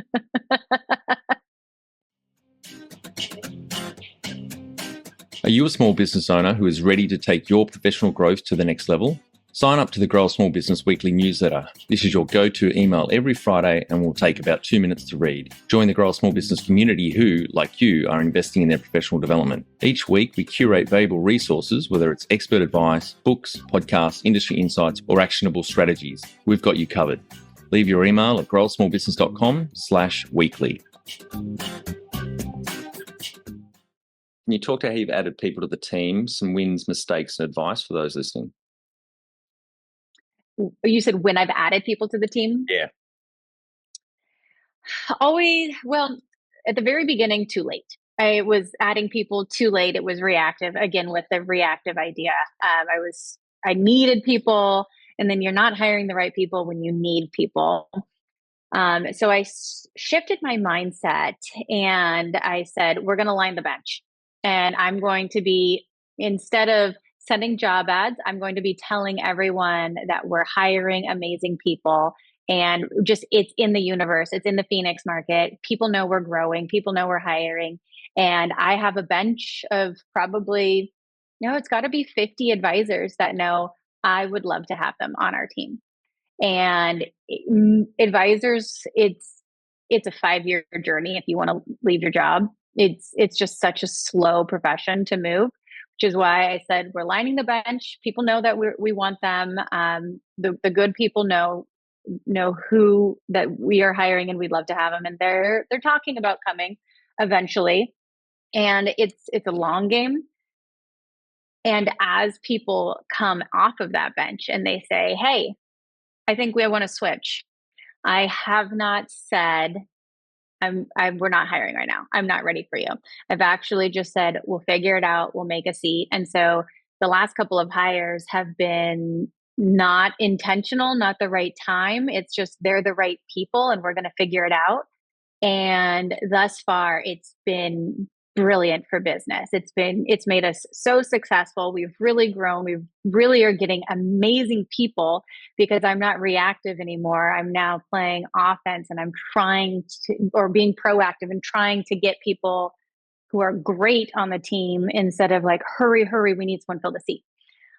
Are you a small business owner who is ready to take your professional growth to the next level? Sign up to the Grow a Small Business Weekly newsletter. This is your go-to email every Friday and will take about 2 minutes to read. Join the Grow a Small Business community who, like you, are investing in their professional development. Each week, we curate valuable resources, whether it's expert advice, books, podcasts, industry insights, or actionable strategies. We've got you covered. Leave your email at growasmallbusiness.com/weekly. Can you talk to how you've added people to the team, some wins, mistakes, and advice for those listening? You said when I've added people to the team? Yeah. Always, well, at the very beginning, too late. I was adding people too late. It was reactive, again, with the reactive idea. I needed people, and then you're not hiring the right people when you need people. So I shifted my mindset and I said, we're going to line the bench. And I'm going to be, instead of sending job ads, I'm going to be telling everyone that we're hiring amazing people. And just it's in the universe, it's in the Phoenix market. People know we're growing, people know we're hiring. And I have a bench of probably No, it's got to be 50 advisors that know I would love to have them on our team. And advisors, it's a 5-year journey if you want to leave your job. It's just such a slow profession to move, which is why I said we're lining the bench. People know that we want them. The good people know who that we are hiring, and we'd love to have them. And they're talking about coming eventually. And it's a long game. And as people come off of that bench and they say, "Hey, I think we want to switch," I have not said, we're not hiring right now. I'm not ready for you. I've actually just said, we'll figure it out. We'll make a seat. And so the last couple of hires have been not intentional, not the right time. It's just they're the right people and we're going to figure it out. And thus far, it's been brilliant for business. It's made us so successful. We've really grown. We really are getting amazing people because I'm not reactive anymore. I'm now playing offense and I'm trying to, or being proactive and trying to get people who are great on the team instead of like, hurry, hurry, we need someone to fill the seat.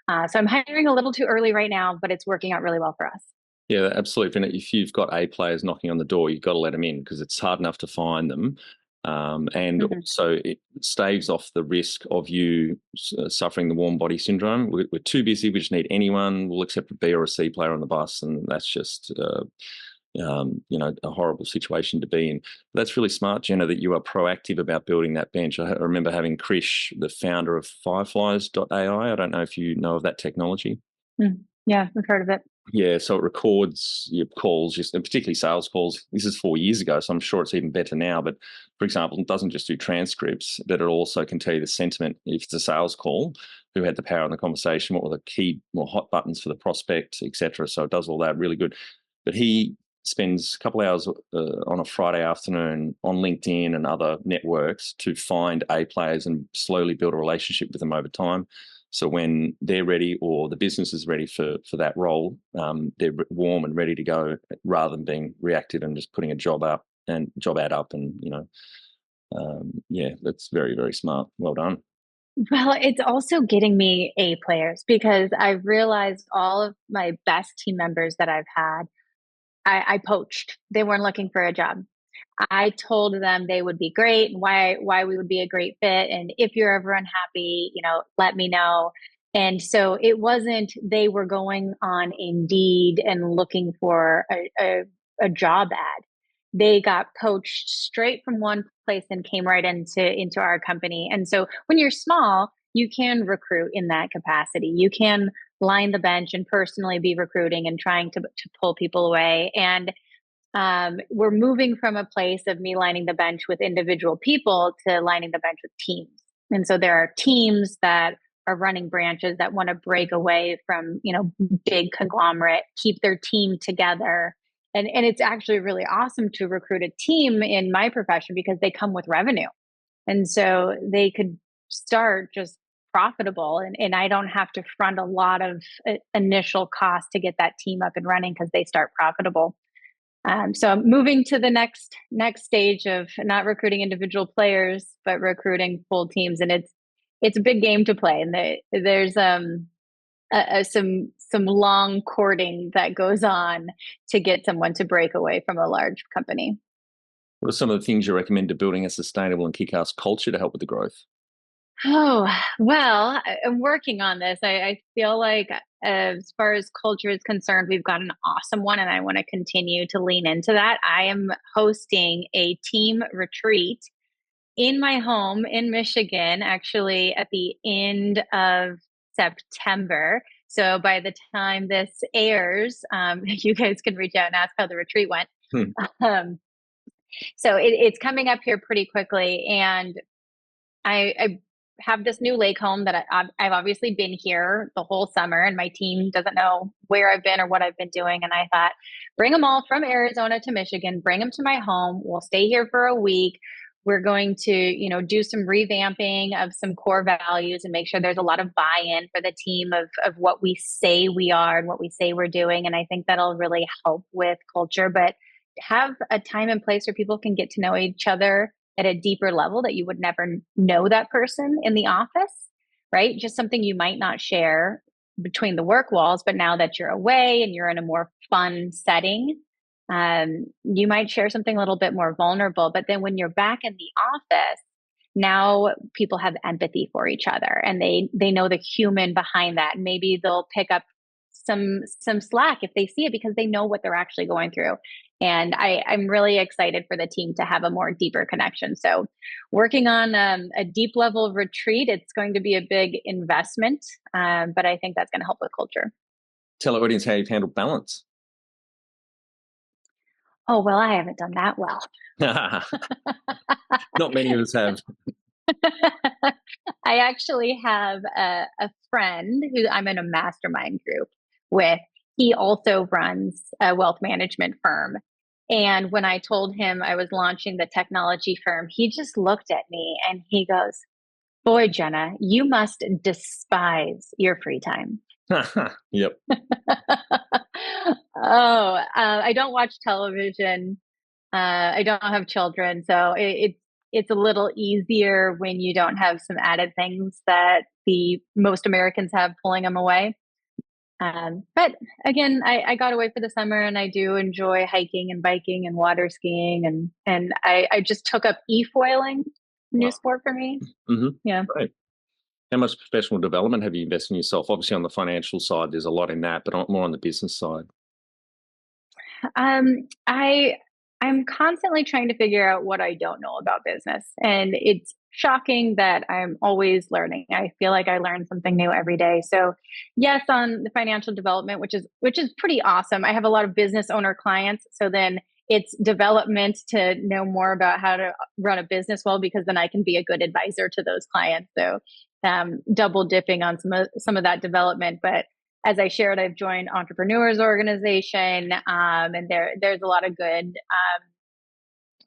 So I'm hiring a little too early right now, but it's working out really well for us. Yeah, absolutely. And if you've got A players knocking on the door, you've got to let them in because it's hard enough to find them. And also it staves off the risk of you suffering the warm body syndrome. We're too busy. We just need anyone. We'll accept a B or a C player on the bus. And that's just, a horrible situation to be in. But that's really smart, Jenna, that you are proactive about building that bench. I remember having Krish, the founder of Fireflies.ai. I don't know if you know of that technology. Yeah, I've heard of it. Yeah, so it records your calls, and particularly sales calls. This is 4 years ago, so I'm sure it's even better now. But for example, it doesn't just do transcripts, but it also can tell you the sentiment. If it's a sales call, who had the power in the conversation, what were the key more hot buttons for the prospect, etc. So it does all that really good. But he spends a couple of hours on a Friday afternoon on LinkedIn and other networks to find A players and slowly build a relationship with them over time. So when they're ready or the business is ready for that role, they're warm and ready to go rather than being reactive and just putting a job ad up. And, that's very, very smart. Well done. Well, it's also getting me A players because I've realized all of my best team members that I've had, I poached. They weren't looking for a job. I told them they would be great and why we would be a great fit. And if you're ever unhappy, let me know. And so it wasn't they were going on Indeed and looking for a job ad. They got poached straight from one place and came right into our company. And so when you're small, you can recruit in that capacity. You can line the bench and personally be recruiting and trying to pull people away. And we're moving from a place of me lining the bench with individual people to lining the bench with teams. And so there are teams that are running branches that want to break away from, big conglomerate, keep their team together. And it's actually really awesome to recruit a team in my profession because they come with revenue. And so they could start just profitable and I don't have to front a lot of initial cost to get that team up and running because they start profitable. So I'm moving to the next stage of not recruiting individual players, but recruiting full teams, and it's a big game to play. And there's some long courting that goes on to get someone to break away from a large company. What are some of the things you recommend to building a sustainable and kick-ass culture to help with the growth? Oh, well, I'm working on this. I feel like as far as culture is concerned, we've got an awesome one, and I want to continue to lean into that. I am hosting a team retreat in my home in Michigan, actually at the end of September. So by the time this airs, you guys can reach out and ask how the retreat went. Um, so it's coming up here pretty quickly, and I have this new lake home that I've obviously been here the whole summer, and my team doesn't know where I've been or what I've been doing. And I thought, bring them all from Arizona to Michigan, bring them to my home. We'll stay here for a week. We're going to, do some revamping of some core values and make sure there's a lot of buy-in for the team of what we say we are and what we say we're doing. And I think that'll really help with culture, but have a time and place where people can get to know each other at a deeper level that you would never know that person in the office, right? Just something you might not share between the work walls, but now that you're away and you're in a more fun setting, you might share something a little bit more vulnerable. But then when you're back in the office, now people have empathy for each other and they know the human behind that. Maybe they'll pick up some slack if they see it because they know what they're actually going through. And I'm really excited for the team to have a more deeper connection. So working on a deep level retreat, it's going to be a big investment, but I think that's going to help with culture. Tell our audience how you've handled balance. Oh, well, I haven't done that well. Not many of us have. I actually have a friend who I'm in a mastermind group with. He also runs a wealth management firm. And when I told him I was launching the technology firm, he just looked at me and he goes, "Boy, Jenna, you must despise your free time." Yep. I don't watch television. I don't have children, so it's a little easier when you don't have some added things that the most Americans have pulling them away. But again, I got away for the summer, and I do enjoy hiking and biking and water skiing, and I just took up e-foiling, new sport for me. Mm-hmm. Yeah. Right. How much professional development have you invested in yourself? Obviously, on the financial side, there's a lot in that, but more on the business side. I'm constantly trying to figure out what I don't know about business, and it's shocking that I'm always learning. I feel like I learn something new every day. So, yes, on the financial development, which is pretty awesome. I have a lot of business owner clients, so then it's development to know more about how to run a business well, because then I can be a good advisor to those clients. So, double dipping on some of that development, but as I shared, I've joined entrepreneurs organization, and there's a lot of good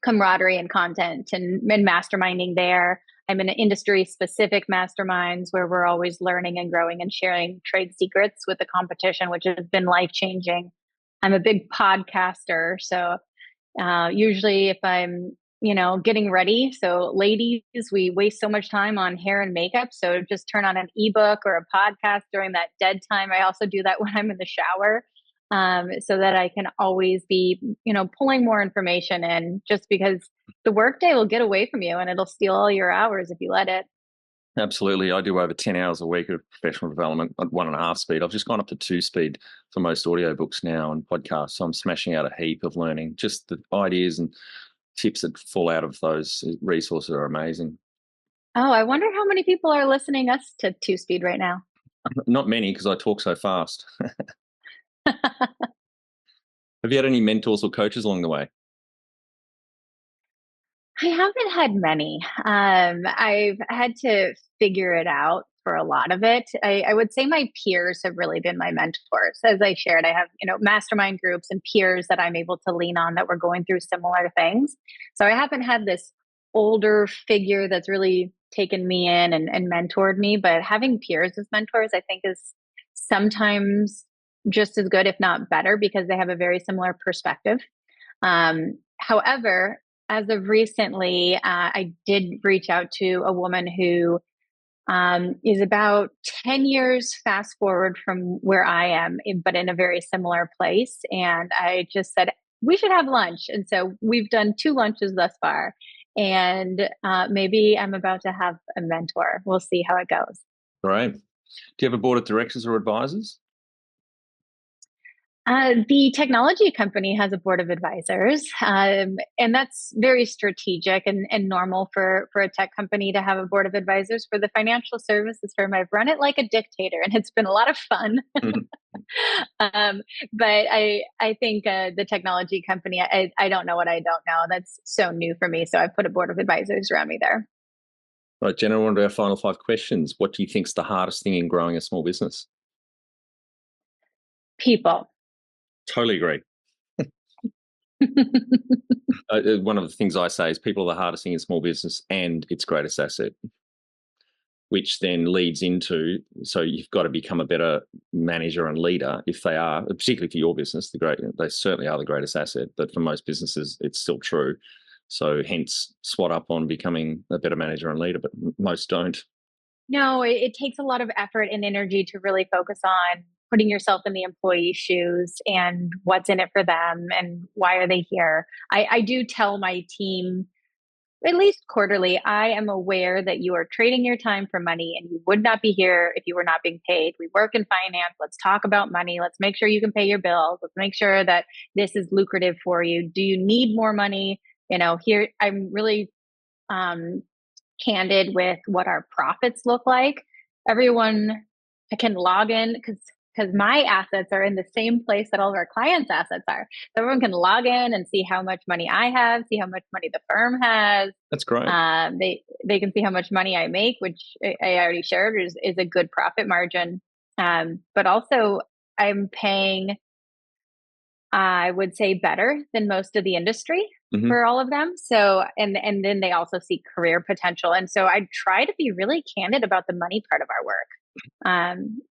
camaraderie and content and masterminding there. I'm in industry specific masterminds where we're always learning and growing and sharing trade secrets with the competition, which has been life changing. I'm a big podcaster, so usually if I'm getting ready. So ladies, we waste so much time on hair and makeup. So just turn on an ebook or a podcast during that dead time. I also do that when I'm in the shower, so that I can always be, pulling more information in, just because the workday will get away from you and it'll steal all your hours if you let it. Absolutely. I do over 10 hours a week of professional development at 1.5 speed. I've just gone up to 2 speed for most audiobooks now and podcasts. So I'm smashing out a heap of learning. Just the ideas and tips that fall out of those resources are amazing. Oh, I wonder how many people are listening us to 2 speed right now. Not many, because I talk so fast. Have you had any mentors or coaches along the way? I haven't had many. I've had to figure it out for a lot of it. I would say my peers have really been my mentors. As I shared, I have, mastermind groups and peers that I'm able to lean on that were going through similar things. So I haven't had this older figure that's really taken me in and mentored me, but having peers as mentors, I think, is sometimes just as good, if not better, because they have a very similar perspective. However, as of recently, I did reach out to a woman who is about 10 years fast forward from where I am, but in a very similar place. And I just said, we should have lunch. And so we've done 2 lunches thus far. And maybe I'm about to have a mentor. We'll see how it goes. Right. Do you have a board of directors or advisors? The technology company has a board of advisors, and that's very strategic and normal for a tech company to have a board of advisors. For the financial services firm, I've run it like a dictator, and it's been a lot of fun. But I think the technology company, I don't know what I don't know. That's so new for me. So I've put a board of advisors around me there. Right, Jenna, on to our final 5 questions. What do you think is the hardest thing in growing a small business? People. Totally agree. One of the things I say is people are the hardest thing in small business and its greatest asset, which then leads into, so you've got to become a better manager and leader if they are, particularly for your business, they certainly are the greatest asset, but for most businesses, it's still true. So hence swat up on becoming a better manager and leader, but most don't. No, it takes a lot of effort and energy to really focus on putting yourself in the employee's shoes and what's in it for them and why are they here. I do tell my team at least quarterly, I am aware that you are trading your time for money and you would not be here if you were not being paid. We work in finance. Let's talk about money. Let's make sure you can pay your bills. Let's make sure that this is lucrative for you. Do you need more money? Here I'm really um, candid with what our profits look like. Everyone can log in because my assets are in the same place that all of our clients' assets are. So everyone can log in and see how much money I have, see how much money the firm has. That's great. They can see how much money I make, which I already shared is a good profit margin. But also I'm paying, I would say, better than most of the industry for all of them. So, and then they also see career potential. And so I try to be really candid about the money part of our work.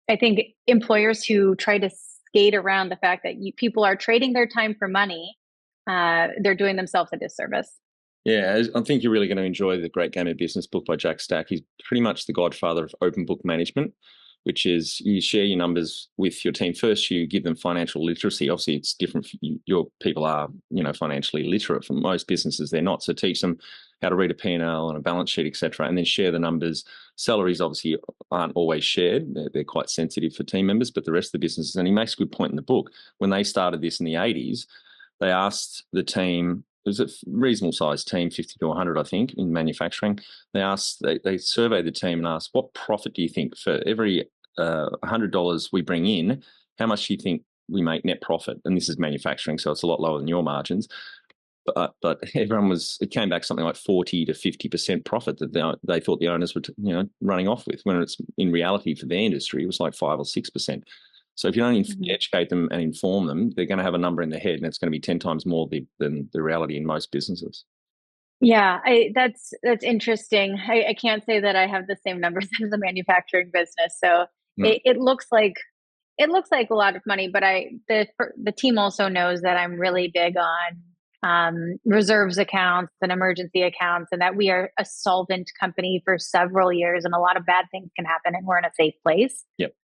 I think employers who try to skate around the fact that people are trading their time for money, they're doing themselves a disservice. Yeah, I think you're really going to enjoy The Great Game of Business book by Jack Stack. He's pretty much the godfather of open book management, which is you share your numbers with your team. First, you give them financial literacy. Obviously, it's different. Your people are, financially literate. For most businesses, they're not. So teach them how to read a P&L and a balance sheet, etc., and then share the numbers. Salaries obviously aren't always shared. They're quite sensitive for team members, but the rest of the businesses, and he makes a good point in the book. When they started this in the 80s, they asked the team, it was a reasonable sized team, 50 to 100, I think, in manufacturing. They surveyed the team and asked, what profit do you think for every $100 we bring in, how much do you think we make net profit? And this is manufacturing, so it's a lot lower than your margins. But it came back something like 40 to 50% profit that they thought the owners were, running off with, when it's in reality for their industry, it was like 5 or 6%. So if you don't educate them and inform them, they're going to have a number in their head, and it's going to be 10 times more than the reality in most businesses. Yeah, that's interesting. I can't say that I have the same numbers as a manufacturing business, so it looks like a lot of money. But the team also knows that I'm really big on reserves accounts and emergency accounts, and that we are a solvent company for several years, and a lot of bad things can happen, and we're in a safe place. Yep.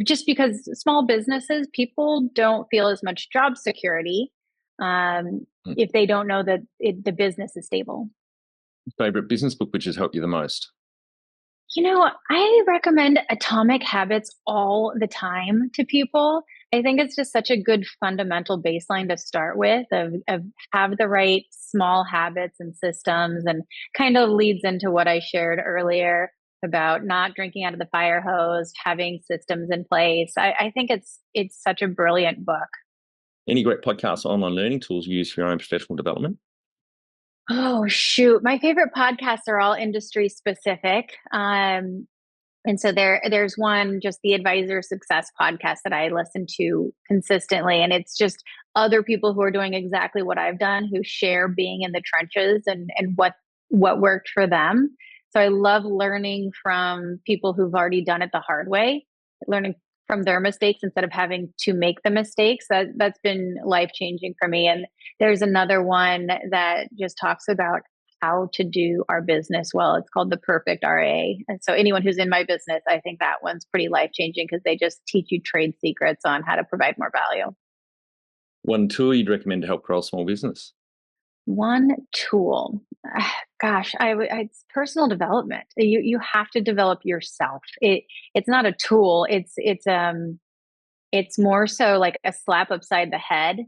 Just because small businesses, people don't feel as much job security if they don't know that the business is stable. Favorite business book which has helped you the most? I recommend Atomic Habits all the time to people. I think it's just such a good fundamental baseline to start with of have the right small habits and systems, and kind of leads into what I shared earlier about not drinking out of the fire hose, having systems in place. I think it's such a brilliant book. Any great podcasts or online learning tools you use for your own professional development? Oh, shoot. My favorite podcasts are all industry specific. And so there's one, just the Advisor Success podcast that I listen to consistently. And it's just other people who are doing exactly what I've done, who share being in the trenches and what worked for them. So I love learning from people who've already done it the hard way, learning from their mistakes instead of having to make the mistakes. That's been life-changing for me. And there's another one that just talks about how to do our business well. It's called The Perfect RA. And so anyone who's in my business, I think that one's pretty life-changing because they just teach you trade secrets on how to provide more value. One tool you'd recommend to help grow a small business? One tool. Gosh, it's personal development. You have to develop yourself. It's not a tool. It's more so like a slap upside the head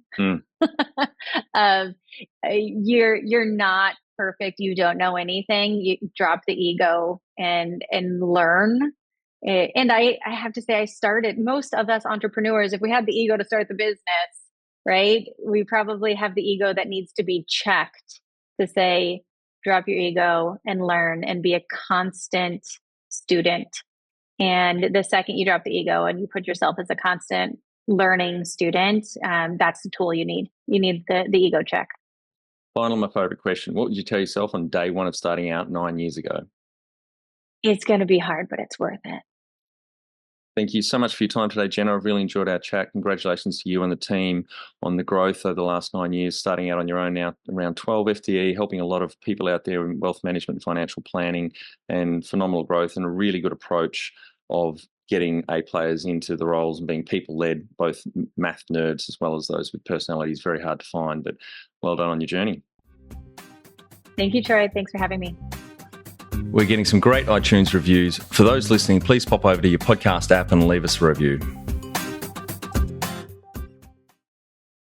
of you're not perfect. You don't know anything. You drop the ego and learn. And I have to say, most of us entrepreneurs, if we had the ego to start the business, right, we probably have the ego that needs to be checked to say, drop your ego and learn and be a constant student. And the second you drop the ego and you put yourself as a constant learning student, that's the tool you need. You need the ego check. Final, my favorite question. What would you tell yourself on day one of starting out 9 years ago? It's going to be hard, but it's worth it. Thank you so much for your time today, Jenna. I've really enjoyed our chat. Congratulations to you and the team on the growth over the last 9 years, starting out on your own now, around 12 FTE, helping a lot of people out there in wealth management and financial planning, and phenomenal growth and a really good approach of getting A players into the roles and being people-led, both math nerds as well as those with personalities. Very hard to find, but well done on your journey. Thank you, Troy. Thanks for having me. We're getting some great iTunes reviews. For those listening, please pop over to your podcast app and leave us a review.